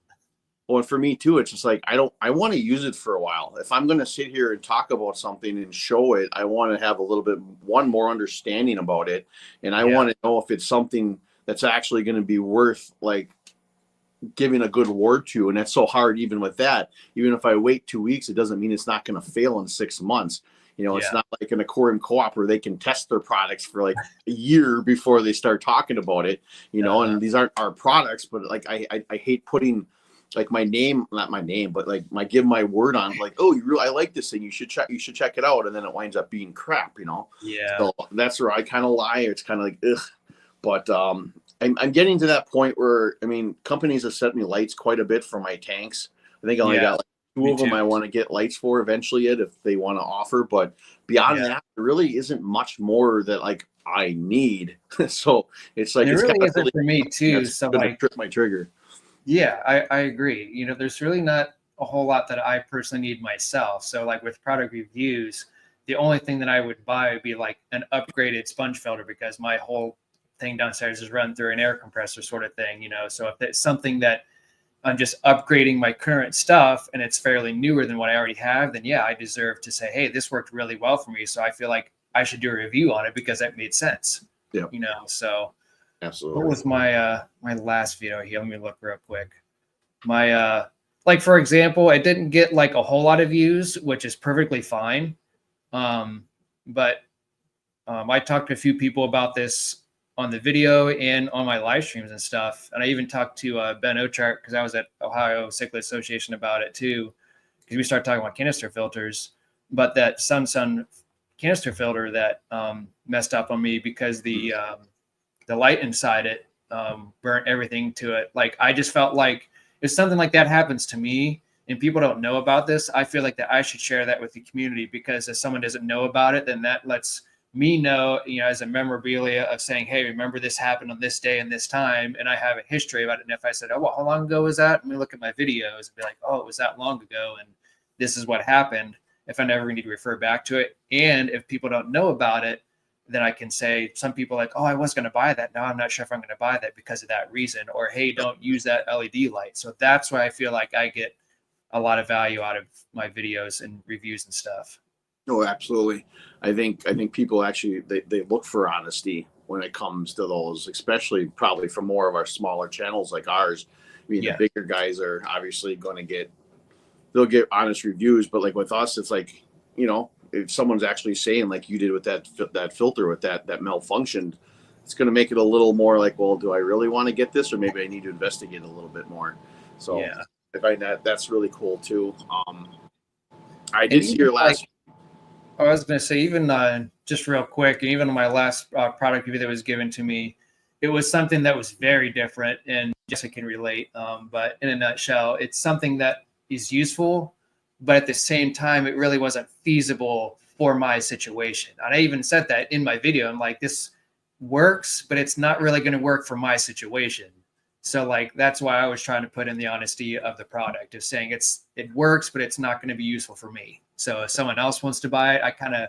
Well, and for me too, it's just like, I want to use it for a while. If I'm going to sit here and talk about something and show it, I want to have a little bit, more understanding about it. And I want to know if it's something that's actually going to be worth like giving a good word to. And that's so hard. Even with that, even if I wait 2 weeks, it doesn't mean it's not going to fail in 6 months. It's not like an aquarium co-op where they can test their products for like a year before they start talking about it, and these aren't our products, but like, I hate putting like my name, not my name, but like give my word on like, oh, I like this thing. You should check it out. And then it winds up being crap, Yeah. So that's where I kind of lie. It's kind of like, ugh. But, I'm getting to that point where, I mean, companies have sent me lights quite a bit for my tanks. I think I only got like 2 of them I want to get lights for eventually if they want to offer. But beyond that, there really isn't much more that like I need. So it's like, it it's really really for me too. So like, trip my trigger. Yeah, I agree. There's really not a whole lot that I personally need myself. So like with product reviews, the only thing that I would buy would be like an upgraded sponge filter because my whole thing downstairs is run through an air compressor sort of thing, So if it's something that I'm just upgrading my current stuff and it's fairly newer than what I already have, then I deserve to say, hey, this worked really well for me. So I feel like I should do a review on it because that made sense. Yeah. So absolutely. what was my my last video here? Let me look real quick. My like for example, I didn't get like a whole lot of views, which is perfectly fine. But I talked to a few people about this on the video and on my live streams and stuff. And I even talked to Ben Ochart because I was at Ohio Cichlid Association about it too, because we started talking about canister filters. But that Sun canister filter that messed up on me because the light inside it burnt everything to it. Like I just felt like if something like that happens to me and people don't know about this, I feel like that I should share that with the community because if someone doesn't know about it, then that lets me know, as a memorabilia of saying, hey, remember this happened on this day and this time. And I have a history about it. And if I said, oh, well, how long ago was that? Let me look at my videos and be like, oh, it was that long ago. And this is what happened. If I never need to refer back to it. And if people don't know about it, then I can say some people like, oh, I was going to buy that. Now I'm not sure if I'm going to buy that because of that reason. Or, hey, don't use that LED light. So that's why I feel like I get a lot of value out of my videos and reviews and stuff. Oh, absolutely. I think people actually, they look for honesty when it comes to those, especially probably from more of our smaller channels like ours. I mean, the bigger guys are obviously going to they'll get honest reviews, but like with us, it's like, if someone's actually saying like you did with that filter with that malfunctioned, it's going to make it a little more like, well, do I really want to get this, or maybe I need to investigate a little bit more. So I find that's really cool too. I did see your last. I was going to say, even just real quick, even on my last product review that was given to me, it was something that was very different, and Jessica can relate. But in a nutshell, it's something that is useful, but at the same time, it really wasn't feasible for my situation. And I even said that in my video. I'm like, this works, but it's not really going to work for my situation. So like, that's why I was trying to put in the honesty of the product, of saying it works, but it's not going to be useful for me. So if someone else wants to buy it, I kind of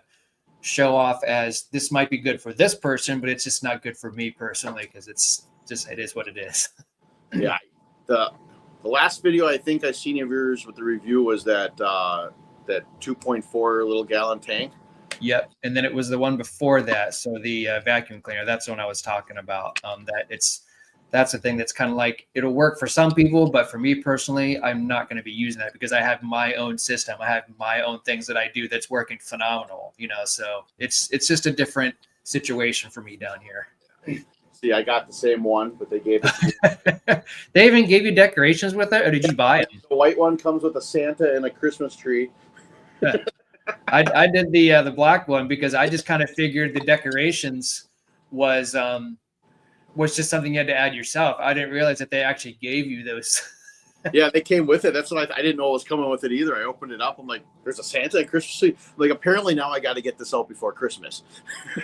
show off as this might be good for this person, but it's just not good for me personally, because it is what it is. Yeah. The last video I think I seen of yours with the review was that 2.4 little gallon tank. Yep. And then it was the one before that. So the vacuum cleaner, that's the one I was talking about. That's the thing that's kind of like, it'll work for some people, but for me personally, I'm not going to be using that because I have my own system. I have my own things that I do that's working phenomenal, so it's just a different situation for me down here. See, I got the same one, but they gave it to me. They even gave you decorations with it, or did you buy it? The white one comes with a Santa and a Christmas tree. I did the black one because I just kind of figured the decorations was just something you had to add yourself. I didn't realize that they actually gave you those. Yeah, they came with it. That's what I didn't know it was coming with it either. I opened it up. I'm like, there's a Santa and Christmas tree. Like, apparently now I got to get this out before Christmas.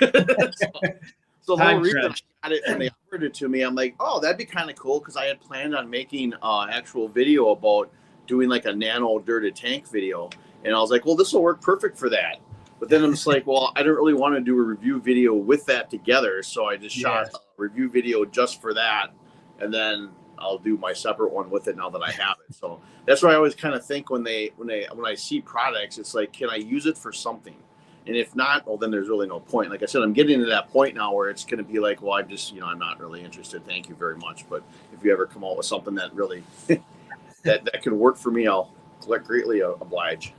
So the whole reason I got it when they offered it to me, I'm like, oh, that'd be kind of cool, because I had planned on making an actual video about doing like a nano dirted tank video. And I was like, well, this will work perfect for that. But then I'm just like, well, I don't really want to do a review video with that together. So I just shot a review video just for that. And then I'll do my separate one with it now that I have it. So that's why I always kind of think when I see products, it's like, can I use it for something? And if not, well, then there's really no point. Like I said, I'm getting to that point now where it's going to be like, well, I'm not really interested. Thank you very much. But if you ever come out with something that really, that can work for me, I'll greatly oblige.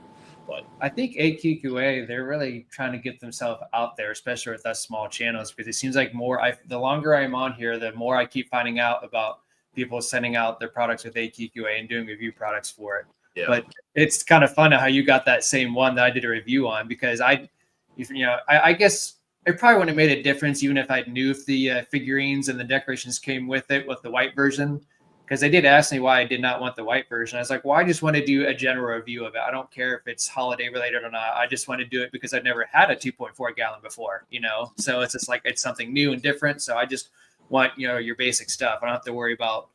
But I think AQQA, they're really trying to get themselves out there, especially with us small channels, because it seems like the longer I'm on here, the more I keep finding out about people sending out their products with AQQA and doing review products for it. Yeah. But it's kind of fun how you got that same one that I did a review on, because I guess it probably wouldn't have made a difference even if I knew if the figurines and the decorations came with it with the white version. Because they did ask me why I did not want the white version. I was like, well, I just want to do a general review of it. I don't care if it's holiday related or not. I just want to do it because I've never had a 2.4 gallon before, So it's just like, it's something new and different. So I just want, your basic stuff. I don't have to worry about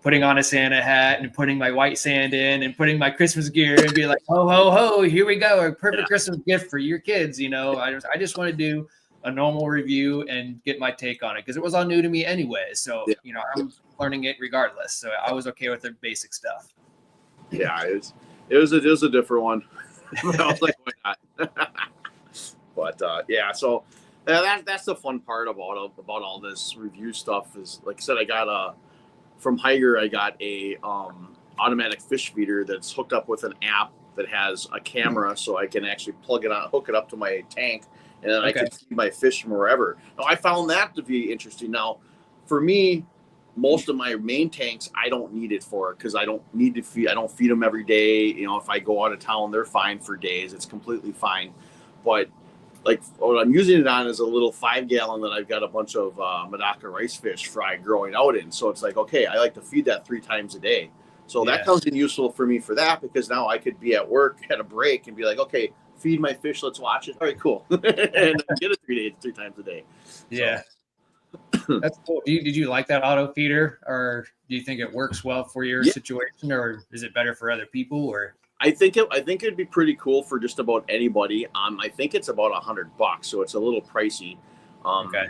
putting on a Santa hat and putting my white sand in and putting my Christmas gear and be like, ho, ho, ho, here we go. A perfect Christmas gift for your kids. I just want to do a normal review and get my take on it, because it was all new to me anyway. So, I'm learning it regardless. So I was okay with the basic stuff. Yeah, it was a different one. I was like, why not? But so that's the fun part about all this review stuff is, like I said, I got from Higer, I got a automatic fish feeder that's hooked up with an app that has a camera, so I can actually plug it on, hook it up to my tank, and then I can feed my fish from wherever. Now, I found that to be interesting. Now, for me, most of my main tanks, I don't need it for, because I don't need to feed. I don't feed them every day. If I go out of town, they're fine for days. It's completely fine. But like what I'm using it on is a little 5 gallon that I've got a bunch of Medaka rice fish fry growing out in. So it's like, okay, I like to feed that 3 times a day. So that comes in useful for me for that, because now I could be at work at a break and be like, okay, feed my fish, let's watch it. All right, cool. And I get it 3 times a day. Yeah. So. That's cool. Did you like that auto feeder, or do you think it works well for your situation, or is it better for other people? Or I think it'd be pretty cool for just about anybody. I think it's about $100, so it's a little pricey. Okay.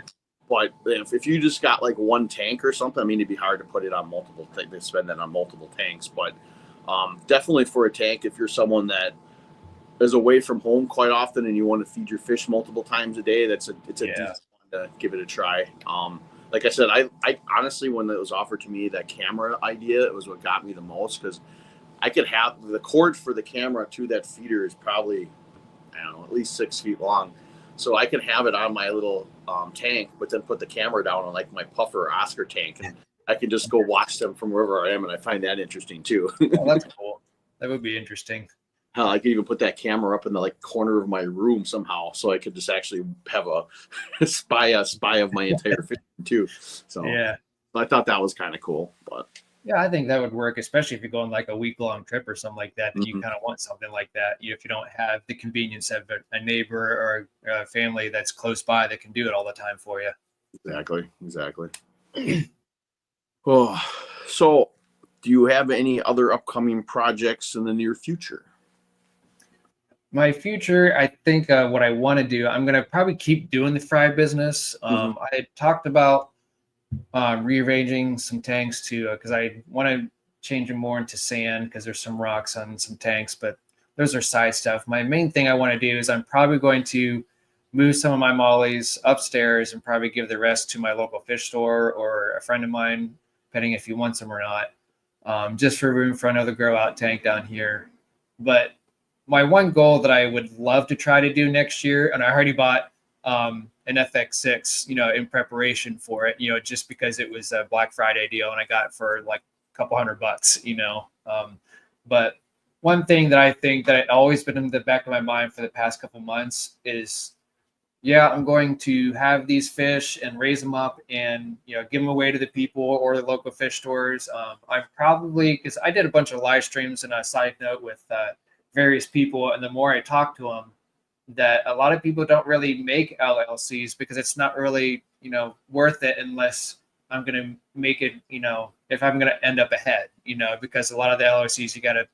But if you just got like one tank or something, I mean, it'd be hard to put it on multiple. They spend that on multiple tanks, but definitely for a tank, if you're someone that is away from home quite often and you want to feed your fish multiple times a day, it's a decent one to give it a try. Like I said, I honestly, when it was offered to me, that camera idea, it was what got me the most, because I could have the cord for the camera to that feeder is probably, I don't know, at least 6 feet long. So I can have it on my little tank, but then put the camera down on like my Puffer or Oscar tank, and I can just go watch them from wherever I am. And I find that interesting too. Oh, that's cool. That would be interesting. Hell, I could even put that camera up in the like corner of my room somehow, so I could just actually have a spy of my entire fishing too. So Yeah. I thought that was kind of cool. But Yeah, I think that would work, especially if you're going like a week long trip or something like that, and you mhm, kind of want something like that. If you don't have the convenience of a neighbor or a family that's close by that can do it all the time for you. exactly. Oh, so do you have any other upcoming projects in the near future? My future, I think what I want to do, I'm going to probably keep doing the fry business. Hmm. I had talked about rearranging some tanks to because I want to change them more into sand because there's some rocks on some tanks, but those are side stuff. My main thing I want to do is I'm probably going to move some of my mollies upstairs and probably give the rest to my local fish store or a friend of mine, depending if he wants them or not, just for room for another grow out tank down here. But my one goal that I would love to try to do next year, and I already bought an FX6, in preparation for it, just because it was a Black Friday deal and I got it for like a couple $100. But one thing that I think that always been in the back of my mind for the past couple months is, yeah, I'm going to have these fish and raise them up and, give them away to the people or the local fish stores. I'm probably, because I did a bunch of live streams and a side note with various people. And the more I talk to them, that a lot of people don't really make LLCs because it's not really, worth it unless I'm going to make it, if I'm going to end up ahead, because a lot of the LLCs you got to,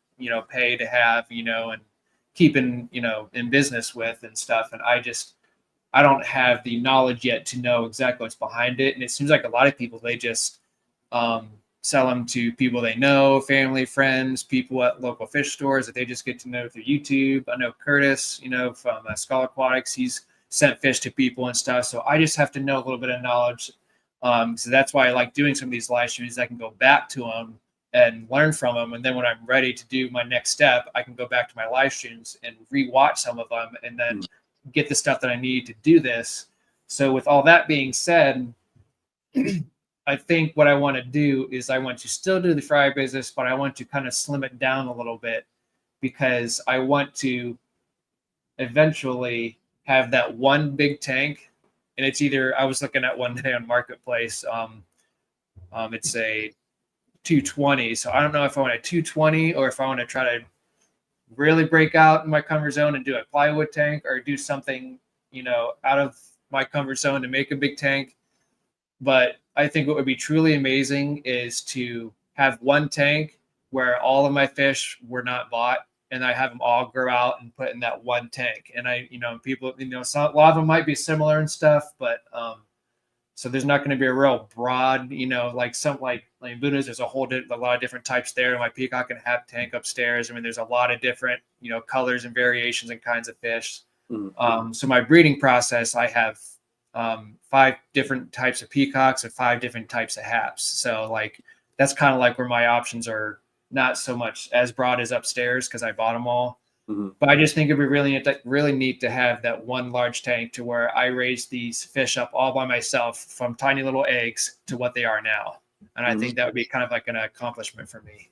pay to have, and keep in business with and stuff. And I don't have the knowledge yet to know exactly what's behind it. And it seems like a lot of people, they just sell them to people they know, family, friends, people at local fish stores that they just get to know through YouTube. I know Curtis, from Skull Aquatics, he's sent fish to people and stuff. So I just have to know a little bit of knowledge. So that's why I like doing some of these live streams. I can go back to them and learn from them. And then when I'm ready to do my next step, I can go back to my live streams and rewatch some of them and then get the stuff that I need to do this. So with all that being said, I think what I want to do is I want to still do the fry business, but I want to kind of slim it down a little bit because I want to eventually have that one big tank. And it's either, I was looking at one day on Marketplace. It's a 220. So I don't know if I want a 220 or if I want to try to really break out in my comfort zone and do a plywood tank or do something, out of my comfort zone to make a big tank. But I think what would be truly amazing is to have one tank where all of my fish were not bought and I have them all grow out and put in that one tank. And people, a lot of them might be similar and stuff, but so there's not going to be a real broad, like Buddha's, there's a lot of different types there. My peacock and hap tank upstairs. I mean, there's a lot of different, colors and variations and kinds of fish. Mm-hmm. So my breeding process, I have 5 different types of peacocks and 5 different types of haps. So that's kind of like where my options are not so much as broad as upstairs because I bought them all. Mm-hmm. But I just think it'd be really neat to have that one large tank to where I raise these fish up all by myself from tiny little eggs to what they are now. And I think that would be kind of like an accomplishment for me.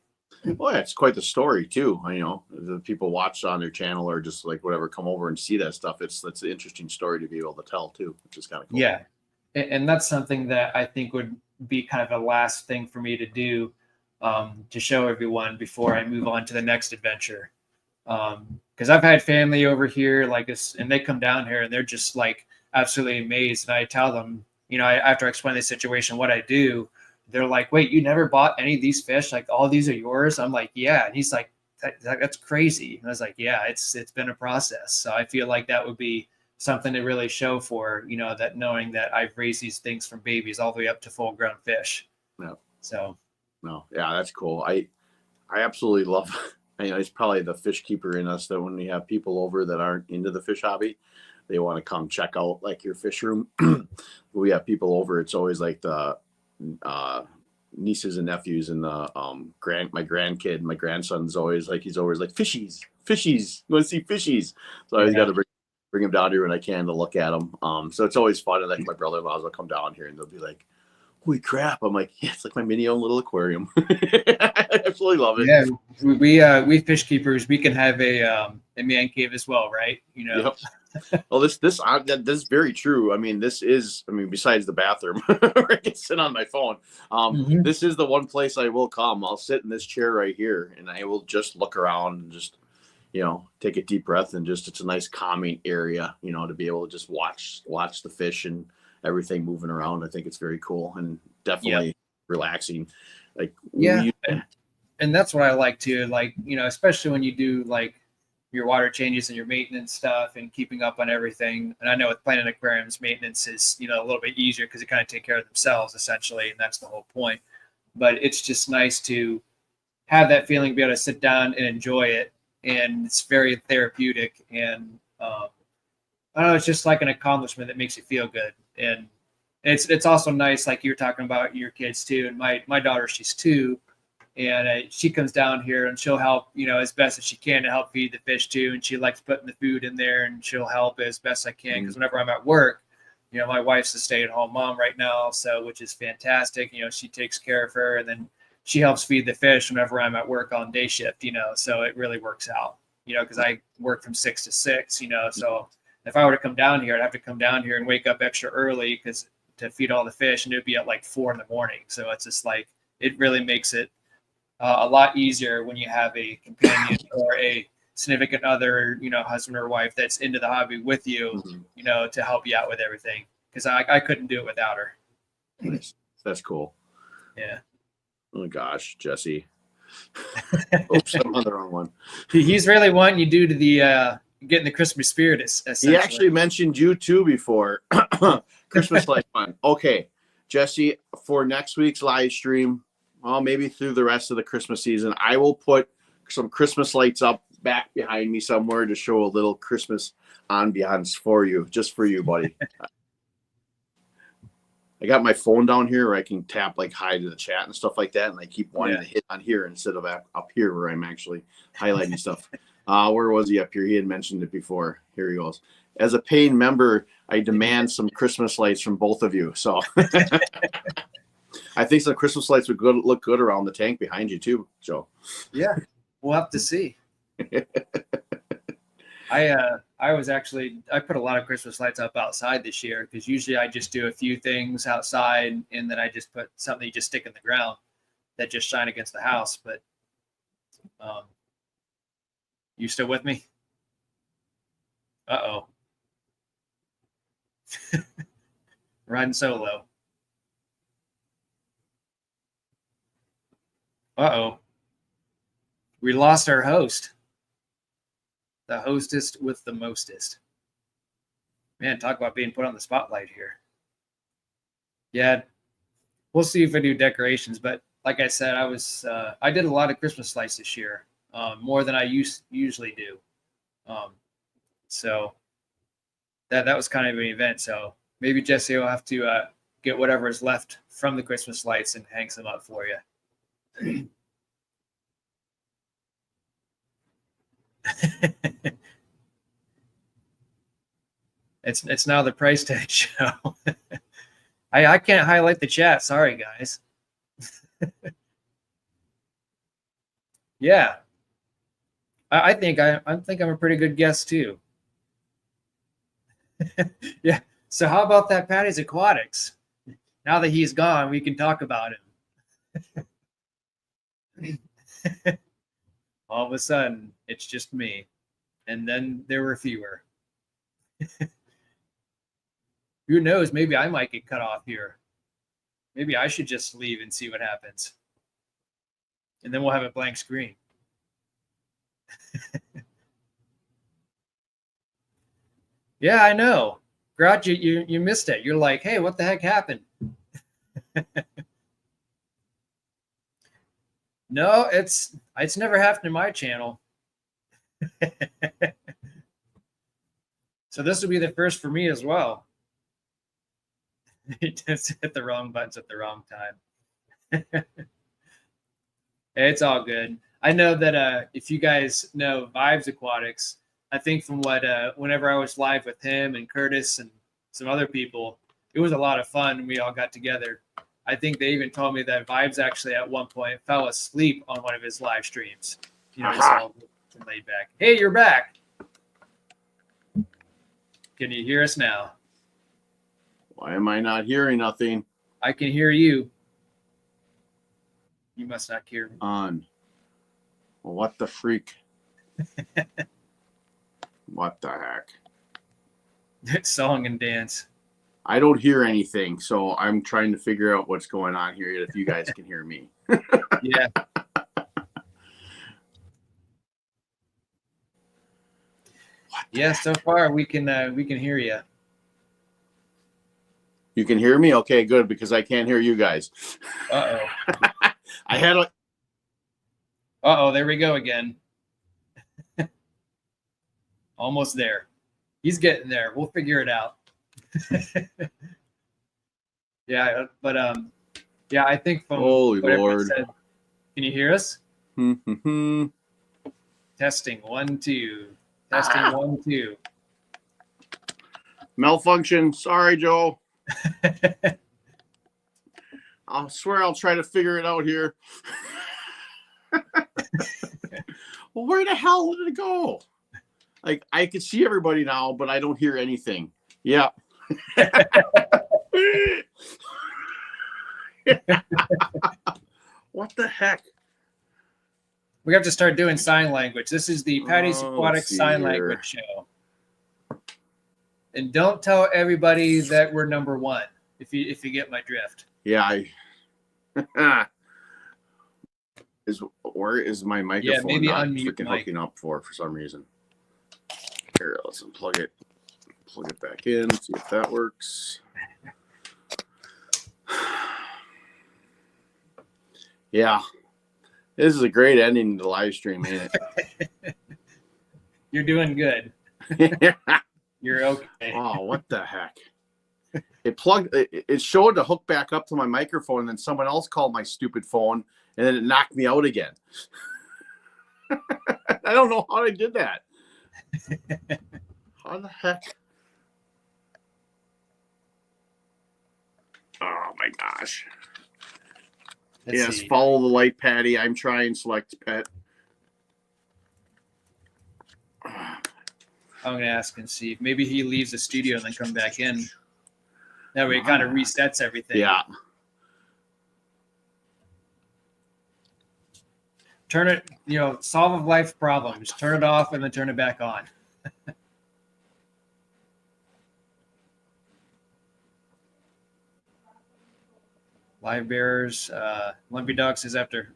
Well, yeah, it's quite the story too. The people watch on their channel or just like whatever come over and see that stuff. That's an interesting story to be able to tell too, which is kind of cool. Yeah, and that's something that I think would be kind of a last thing for me to do to show everyone before I move on to the next adventure. Because I've had family over here like this, and they come down here and they're just like absolutely amazed. And I tell them, after I explain the situation, what I do, they're like, "Wait, you never bought any of these fish? Like all these are yours?" I'm like, "Yeah." And he's like, "That's crazy." And I was like, "Yeah, it's been a process." So I feel like that would be something to really show for, that knowing that I've raised these things from babies all the way up to full grown fish. Yeah. So. No, yeah, that's cool. I absolutely love. It's probably the fish keeper in us that when we have people over that aren't into the fish hobby, they want to come check out like your fish room. We have people over. It's always like the nieces and nephews and the my grandkid, my grandson's always like fishies. You want to see fishies? So I always got to bring him down here when I can to look at them. So it's always fun. And like my brother-in-laws will come down here and they'll be like, holy crap. I'm like, yeah, it's like my mini own little aquarium. I absolutely love it. Yeah, we fish keepers, we can have a man cave as well, right? Yep. Well, this is very true. I mean, besides the bathroom where I can sit on my phone, Mhm. this is the one place I will come. I'll sit in this chair right here, and I will just look around and just, take a deep breath, and just it's a nice calming area, to be able to just watch the fish and everything moving around. I think it's very cool and Yep. definitely relaxing. Like Yeah, we, and that's what I like too. Like, especially when you do like your water changes and your maintenance stuff and keeping up on everything. And I know with Planet Aquariums, maintenance is, a little bit easier because they kind of take care of themselves essentially. And that's the whole point. But it's just nice to have that feeling, be able to sit down and enjoy it. And it's very therapeutic. And I don't know, it's just like an accomplishment that makes you feel good. And it's also nice, like you're talking about your kids too. And my daughter, she's 2, and she comes down here and she'll help, as best as she can to help feed the fish too. And she likes putting the food in there, and she'll help as best I can. Because whenever I'm at work, my wife's a stay-at-home mom right now, so which is fantastic. She takes care of her, and then she helps feed the fish whenever I'm at work on day shift. So it really works out. Because I work from 6 to 6. So if I were to come down here, I'd have to come down here and wake up extra early because to feed all the fish, and it'd be at like 4 in the morning. So it's just like it really makes it a lot easier when you have a companion or a significant other, husband or wife that's into the hobby with you, to help you out with everything. Because I couldn't do it without her. nice. That's cool. Yeah. Oh gosh, Jesse. Oops, I'm on the wrong one. He's really wanting you due to the getting the Christmas spirit. He actually mentioned you too before. Christmas light fun. Okay, Jesse, for next week's live stream, well, maybe through the rest of the Christmas season, I will put some Christmas lights up back behind me somewhere to show a little Christmas ambiance for you, just for you, buddy. I got my phone down here where I can tap like hi to the chat and stuff like that, and I keep wanting to hit on here instead of up here where I'm actually highlighting stuff. Where was he up here? He had mentioned it before. Here he goes. As a paying member, I demand some Christmas lights from both of you. So I think some Christmas lights would look good around the tank behind you too, Joe. Yeah, we'll have to see. I put a lot of Christmas lights up outside this year because usually I just do a few things outside, and then I just put something you just stick in the ground that just shine against the house. But you still with me? Uh-oh. Riding solo. Uh-oh. We lost our host. The hostess with the mostest. Man, talk about being put on the spotlight here. Yeah, we'll see if I do decorations. But like I said, I did a lot of Christmas lights this year, more than I usually do. So that was kind of an event. So maybe Jesse will have to get whatever is left from the Christmas lights and hang some up for you. It's now the price tag show. I can't highlight the chat. Sorry, guys. Yeah, I think I'm a pretty good guest too. Yeah. So how about that Patty's Aquatics? Now that he's gone, we can talk about him. All of a sudden, it's just me, and then there were fewer. Who knows? Maybe I might get cut off here. Maybe I should just leave and see what happens. And then we'll have a blank screen. Yeah, I know. Grouch, you missed it. You're like, hey, what the heck happened? No, it's never happened in my channel. So this will be the first for me as well. It just hit the wrong buttons at the wrong time. It's all good. I know that if you guys know Vibes Aquatics, I think from what whenever I was live with him and Curtis and some other people, it was a lot of fun. We all got together. I think they even told me that Vibes actually at one point fell asleep on one of his live streams. You know, just all laid back. Hey, you're back. Can you hear us now? Why am I not hearing nothing? I can hear you. You must not hear me. On. Well, what the freak? What the heck? Song and dance. I don't hear anything, so I'm trying to figure out what's going on here if you guys can hear me. Yeah. Yeah, so far we can hear you. You can hear me? Okay, good, because I can't hear you guys. Uh-oh. I had a Uh-oh, there we go again. Almost there. He's getting there. We'll figure it out. Yeah, but yeah, I think from Holy what everyone Lord. said, can you hear us? Testing 1 2. Testing 1 2. Malfunction. Sorry, Joe. I'll swear I'll try to figure it out here. Well, where the hell did it go? Like, I can see everybody now, but I don't hear anything. Yeah. What the heck? We have to start doing sign language. This is the Patty's Aquatic Sign Language Show. And don't tell everybody that we're number one, if you get my drift. Yeah, where is my microphone maybe not unmute freaking mic. hooking up for some reason? Here, let's unplug it. Plug it back in, see if that works. Yeah. This is a great ending to the live stream, ain't it? You're doing good. You're okay. Oh, what the heck? It showed to hook back up to my microphone, and then someone else called my stupid phone, and then it knocked me out again. I don't know how I did that. How the heck? Oh my gosh. Let's see. Follow the light, Patty. I'm trying select pet. I'm going to ask and see. Maybe he leaves the studio and then come back in. That way it kind of resets everything. Yeah. Turn it, solve life problems. Turn it off and then turn it back on. Live bearers, Lumpy Dog says after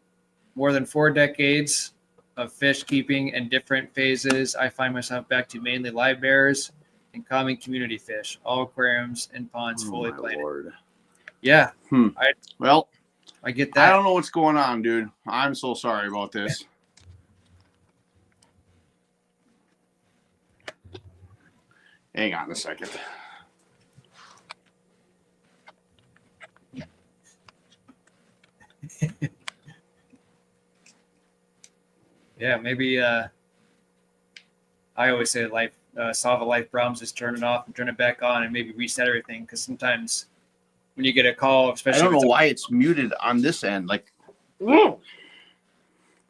more than 4 decades of fish keeping and different phases, I find myself back to mainly live bearers and common community fish, all aquariums and ponds fully planted. Lord. Yeah. I get that. I don't know what's going on, dude. I'm so sorry about this. Hang on a second. Yeah, maybe I always say solve a life problems, just turn it off and turn it back on and maybe reset everything, because sometimes when you get a call, especially I don't know why it's muted on this end. Like,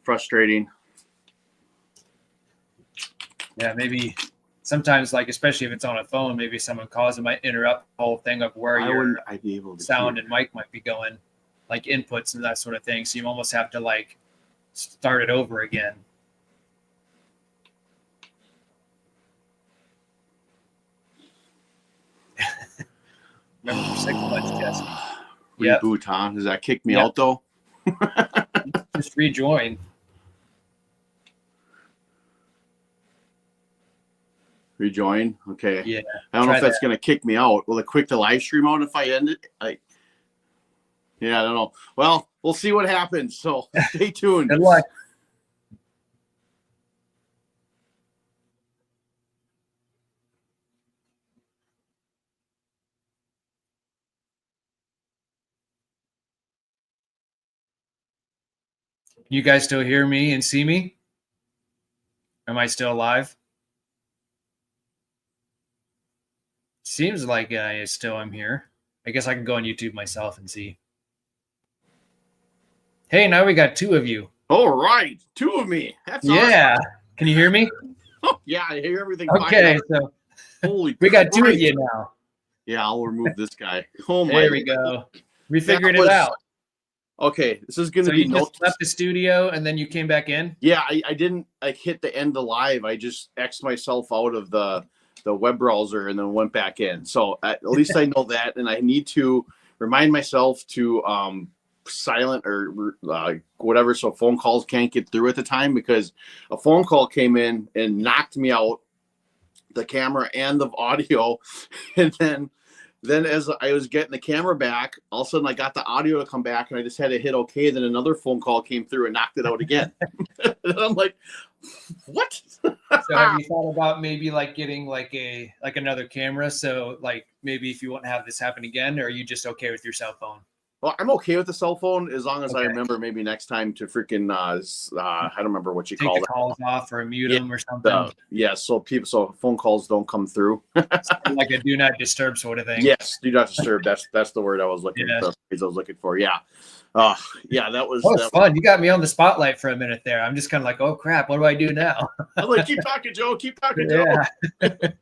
frustrating. Yeah, maybe sometimes, like, especially if it's on a phone, maybe someone calls, it might interrupt the whole thing of where your sound and mic might be going, like inputs and that sort of thing. So you almost have to like start it over again. Remember for 6 months, Jesse. Reboot, huh? Does that kick me out though? Just rejoin. Rejoin. Okay. Yeah. I don't know if that's gonna kick me out. Will it quick the live stream out if I end it? Yeah, I don't know. Well, we'll see what happens. So stay tuned. Good luck. You guys still hear me and see me? Am I still alive? Seems like I still am here. I guess I can go on YouTube myself and see. Hey, now we got two of you. All right, two of me. That's Yeah. awesome. Can you hear me? Oh, yeah, I hear everything. Okay, so Holy, we got two of Christ. you now. Yeah, I'll remove this guy. Oh my. There we go. We figured it out. Okay, this is going to So be you just left the studio and then you came back in? Yeah, I didn't like hit the end of live. I just X'd myself out of the web browser and then went back in. So at least I know that, and I need to remind myself to silent or whatever, so phone calls can't get through at the time, because a phone call came in and knocked me out, the camera and the audio, and then as I was getting the camera back, all of a sudden I got the audio to come back, and I just had to hit OK. Then another phone call came through and knocked it out again. And I'm like, what? So have you thought about maybe like getting like another camera? So like maybe if you won't have this happen again, or are you just okay with your cell phone? Well, I'm okay with the cell phone as long as I Okay. remember maybe next time to freaking I don't remember what you Take call the it. calls off or mute them or something. So phone calls don't come through. Like a do not disturb sort of thing. Yes, do not disturb. That's the word I was looking for. Yeah. Yeah, that was fun. You got me on the spotlight for a minute there. I'm just kind of like, oh crap, what do I do now? I'm like, keep talking, Joe. Keep talking, Joe. Yeah. It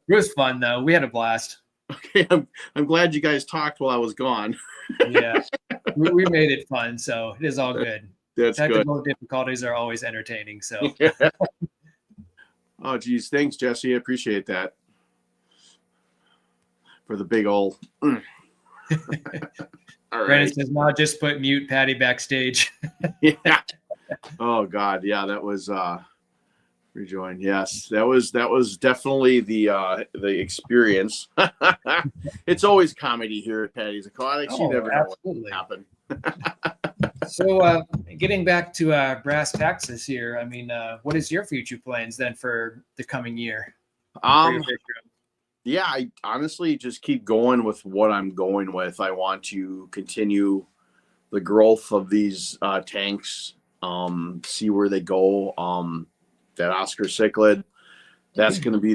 was fun though. We had a blast. Okay, I'm glad you guys talked while I was gone. Yeah, we made it fun, so it is all good. That's Technical good. difficulties are always entertaining. So, Oh, geez, thanks, Jesse. I appreciate that. For the big old. All Brandon right. says, "Now just put mute Patty backstage." Yeah. Oh God, yeah, that was rejoin. Yes, that was definitely the experience. It's always comedy here at Patty's Aquatics. You never know what will happen. So, getting back to brass taxes here, I mean, what is your future plans then for the coming year? Yeah, I honestly just keep going with what I'm going with. I want to continue the growth of these tanks, see where they go. That Oscar cichlid, that's going to be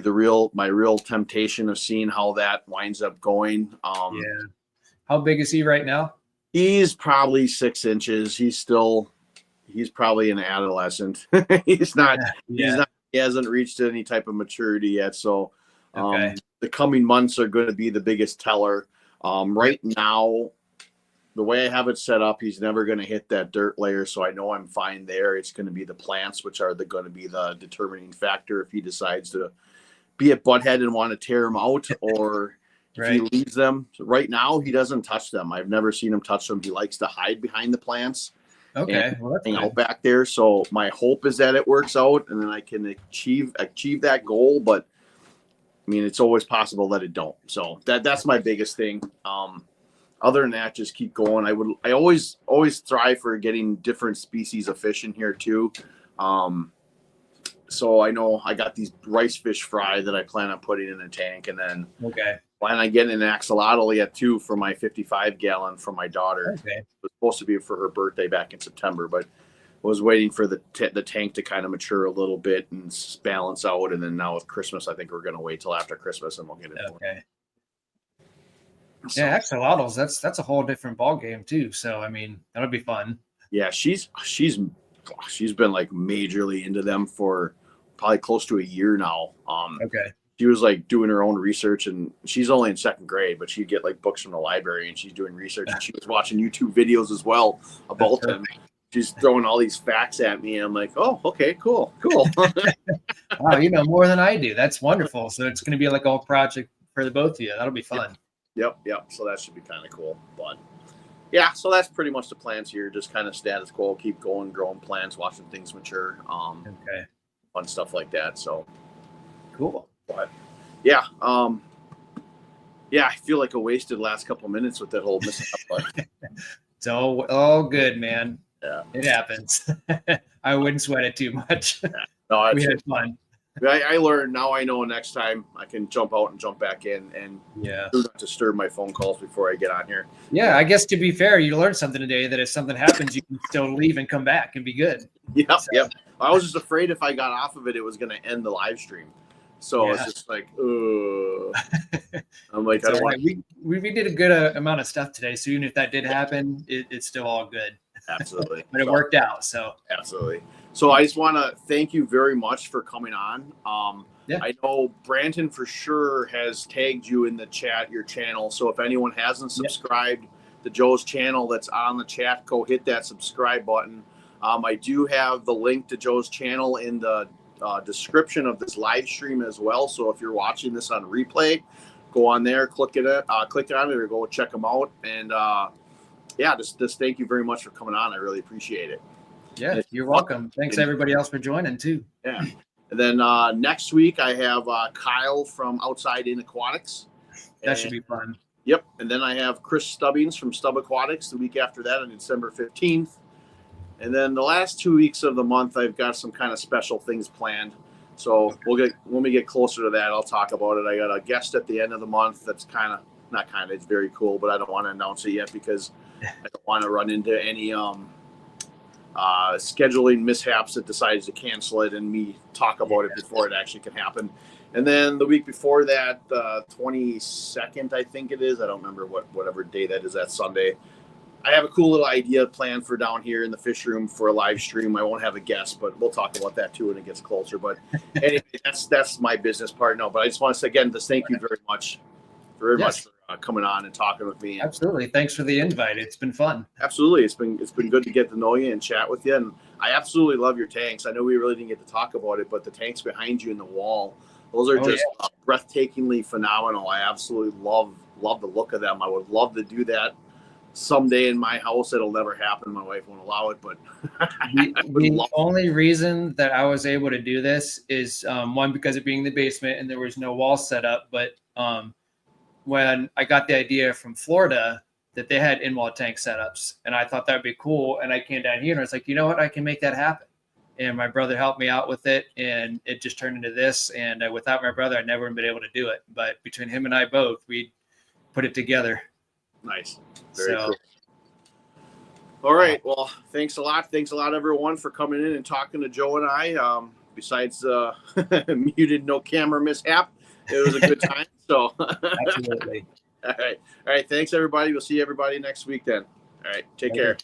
my real temptation of seeing how that winds up going. Yeah. How big is he right now? He's probably 6 inches. He's probably an adolescent. He hasn't reached any type of maturity yet. So the coming months are going to be the biggest teller. Right now, the way I have it set up, he's never going to hit that dirt layer, so I know I'm fine there. It's going to be the plants, which are going to be the determining factor if he decides to be a butthead and want to tear them out, or if he leaves them. So right now, he doesn't touch them. I've never seen him touch them. He likes to hide behind the plants. Okay, hang out back there. So my hope is that it works out, and then I can achieve that goal. But I mean, it's always possible that it don't. So that's my biggest thing. Other than that, just keep going. I always strive for getting different species of fish in here too. So I know I got these rice fish fry that I plan on putting in a tank, and then plan on getting an axolotl yet too for my 55-gallon for my daughter. It was supposed to be for her birthday back in September, but was waiting for the tank to kind of mature a little bit and balance out. And then now with Christmas, I think we're going to wait till after Christmas and we'll get it. Okay. So, yeah, axolotls, that's a whole different ball game too. So I mean, that'll be fun. Yeah, she's been like majorly into them for probably close to a year now. She was like doing her own research, and she's only in 2nd grade, but she'd get like books from the library and she's doing research, and she was watching YouTube videos as well about them. She's throwing all these facts at me, and I'm like, oh, okay, cool. Wow, you know more than I do. That's wonderful. So it's going to be like a whole project for the both of you. That'll be fun. Yep. So that should be kind of cool. But yeah, so that's pretty much the plans here. Just kind of status quo, keep going, growing plants, watching things mature. Fun stuff like that. So cool. But yeah, I feel like I wasted last couple minutes with that whole missing up. It's all good, man. Yeah, it happens. I wouldn't sweat it too much. No, we had fun. I learned. Now I know next time I can jump out and jump back in, and do not disturb my phone calls before I get on here. Yeah, I guess to be fair, you learned something today, that if something happens, you can still leave and come back and be good. Yep. I was just afraid if I got off of it was going to end the live stream. So it's just like, I'm like, we did a good amount of stuff today. So even if that did happen, it's still all good. Absolutely. But it worked out. So absolutely. So I just want to thank you very much for coming on. Yeah. I know Branton for sure has tagged you in the chat, your channel. So if anyone hasn't subscribed to Joe's channel that's on the chat, go hit that subscribe button. I do have the link to Joe's channel in the description of this live stream as well. So if you're watching this on replay, go on there, click on it, or go check them out. And just thank you very much for coming on. I really appreciate it. Yeah, you're welcome. Thanks everybody else for joining too. Yeah. And then next week I have Kyle from Outside In Aquatics. That should be fun. Yep. And then I have Chris Stubbings from Stubb Aquatics the week after that on December 15th. And then the last 2 weeks of the month, I've got some kind of special things planned. So when we get closer to that, I'll talk about it. I got a guest at the end of the month that's it's very cool, but I don't want to announce it yet because I don't want to run into any scheduling mishaps that decides to cancel it and me talk about it before it actually can happen. And then the week before that, 22nd, I think it is. I don't remember whatever day that is, that Sunday. I have a cool little idea planned for down here in the fish room for a live stream. I won't have a guest, but we'll talk about that too when it gets closer. But anyway, that's my business part now. But I just want to say again, just thank you very much for coming on and talking with me. Absolutely. Thanks for the invite. It's been fun. Absolutely. It's been good to get to know you and chat with you. And I absolutely love your tanks. I know we really didn't get to talk about it, but the tanks behind you in the wall, those are breathtakingly phenomenal. I absolutely love the look of them. I would love to do that someday in my house. It'll never happen. My wife won't allow it, but the only reason that I was able to do this is one, because of being in the basement and there was no wall set up. But when I got the idea from Florida that they had in-wall tank setups, and I thought that'd be cool. And I came down here and I was like, you know what? I can make that happen. And my brother helped me out with it, and it just turned into this. And without my brother, I'd never been able to do it. But between him and I both, we put it together. Nice. Very cool. All right. Well, thanks a lot. Thanks a lot, everyone, for coming in and talking to Joe and I. Besides muted, no camera mishap, it was a good time. So Absolutely. All right. Thanks, everybody. We'll see everybody next week then. All right. Take care.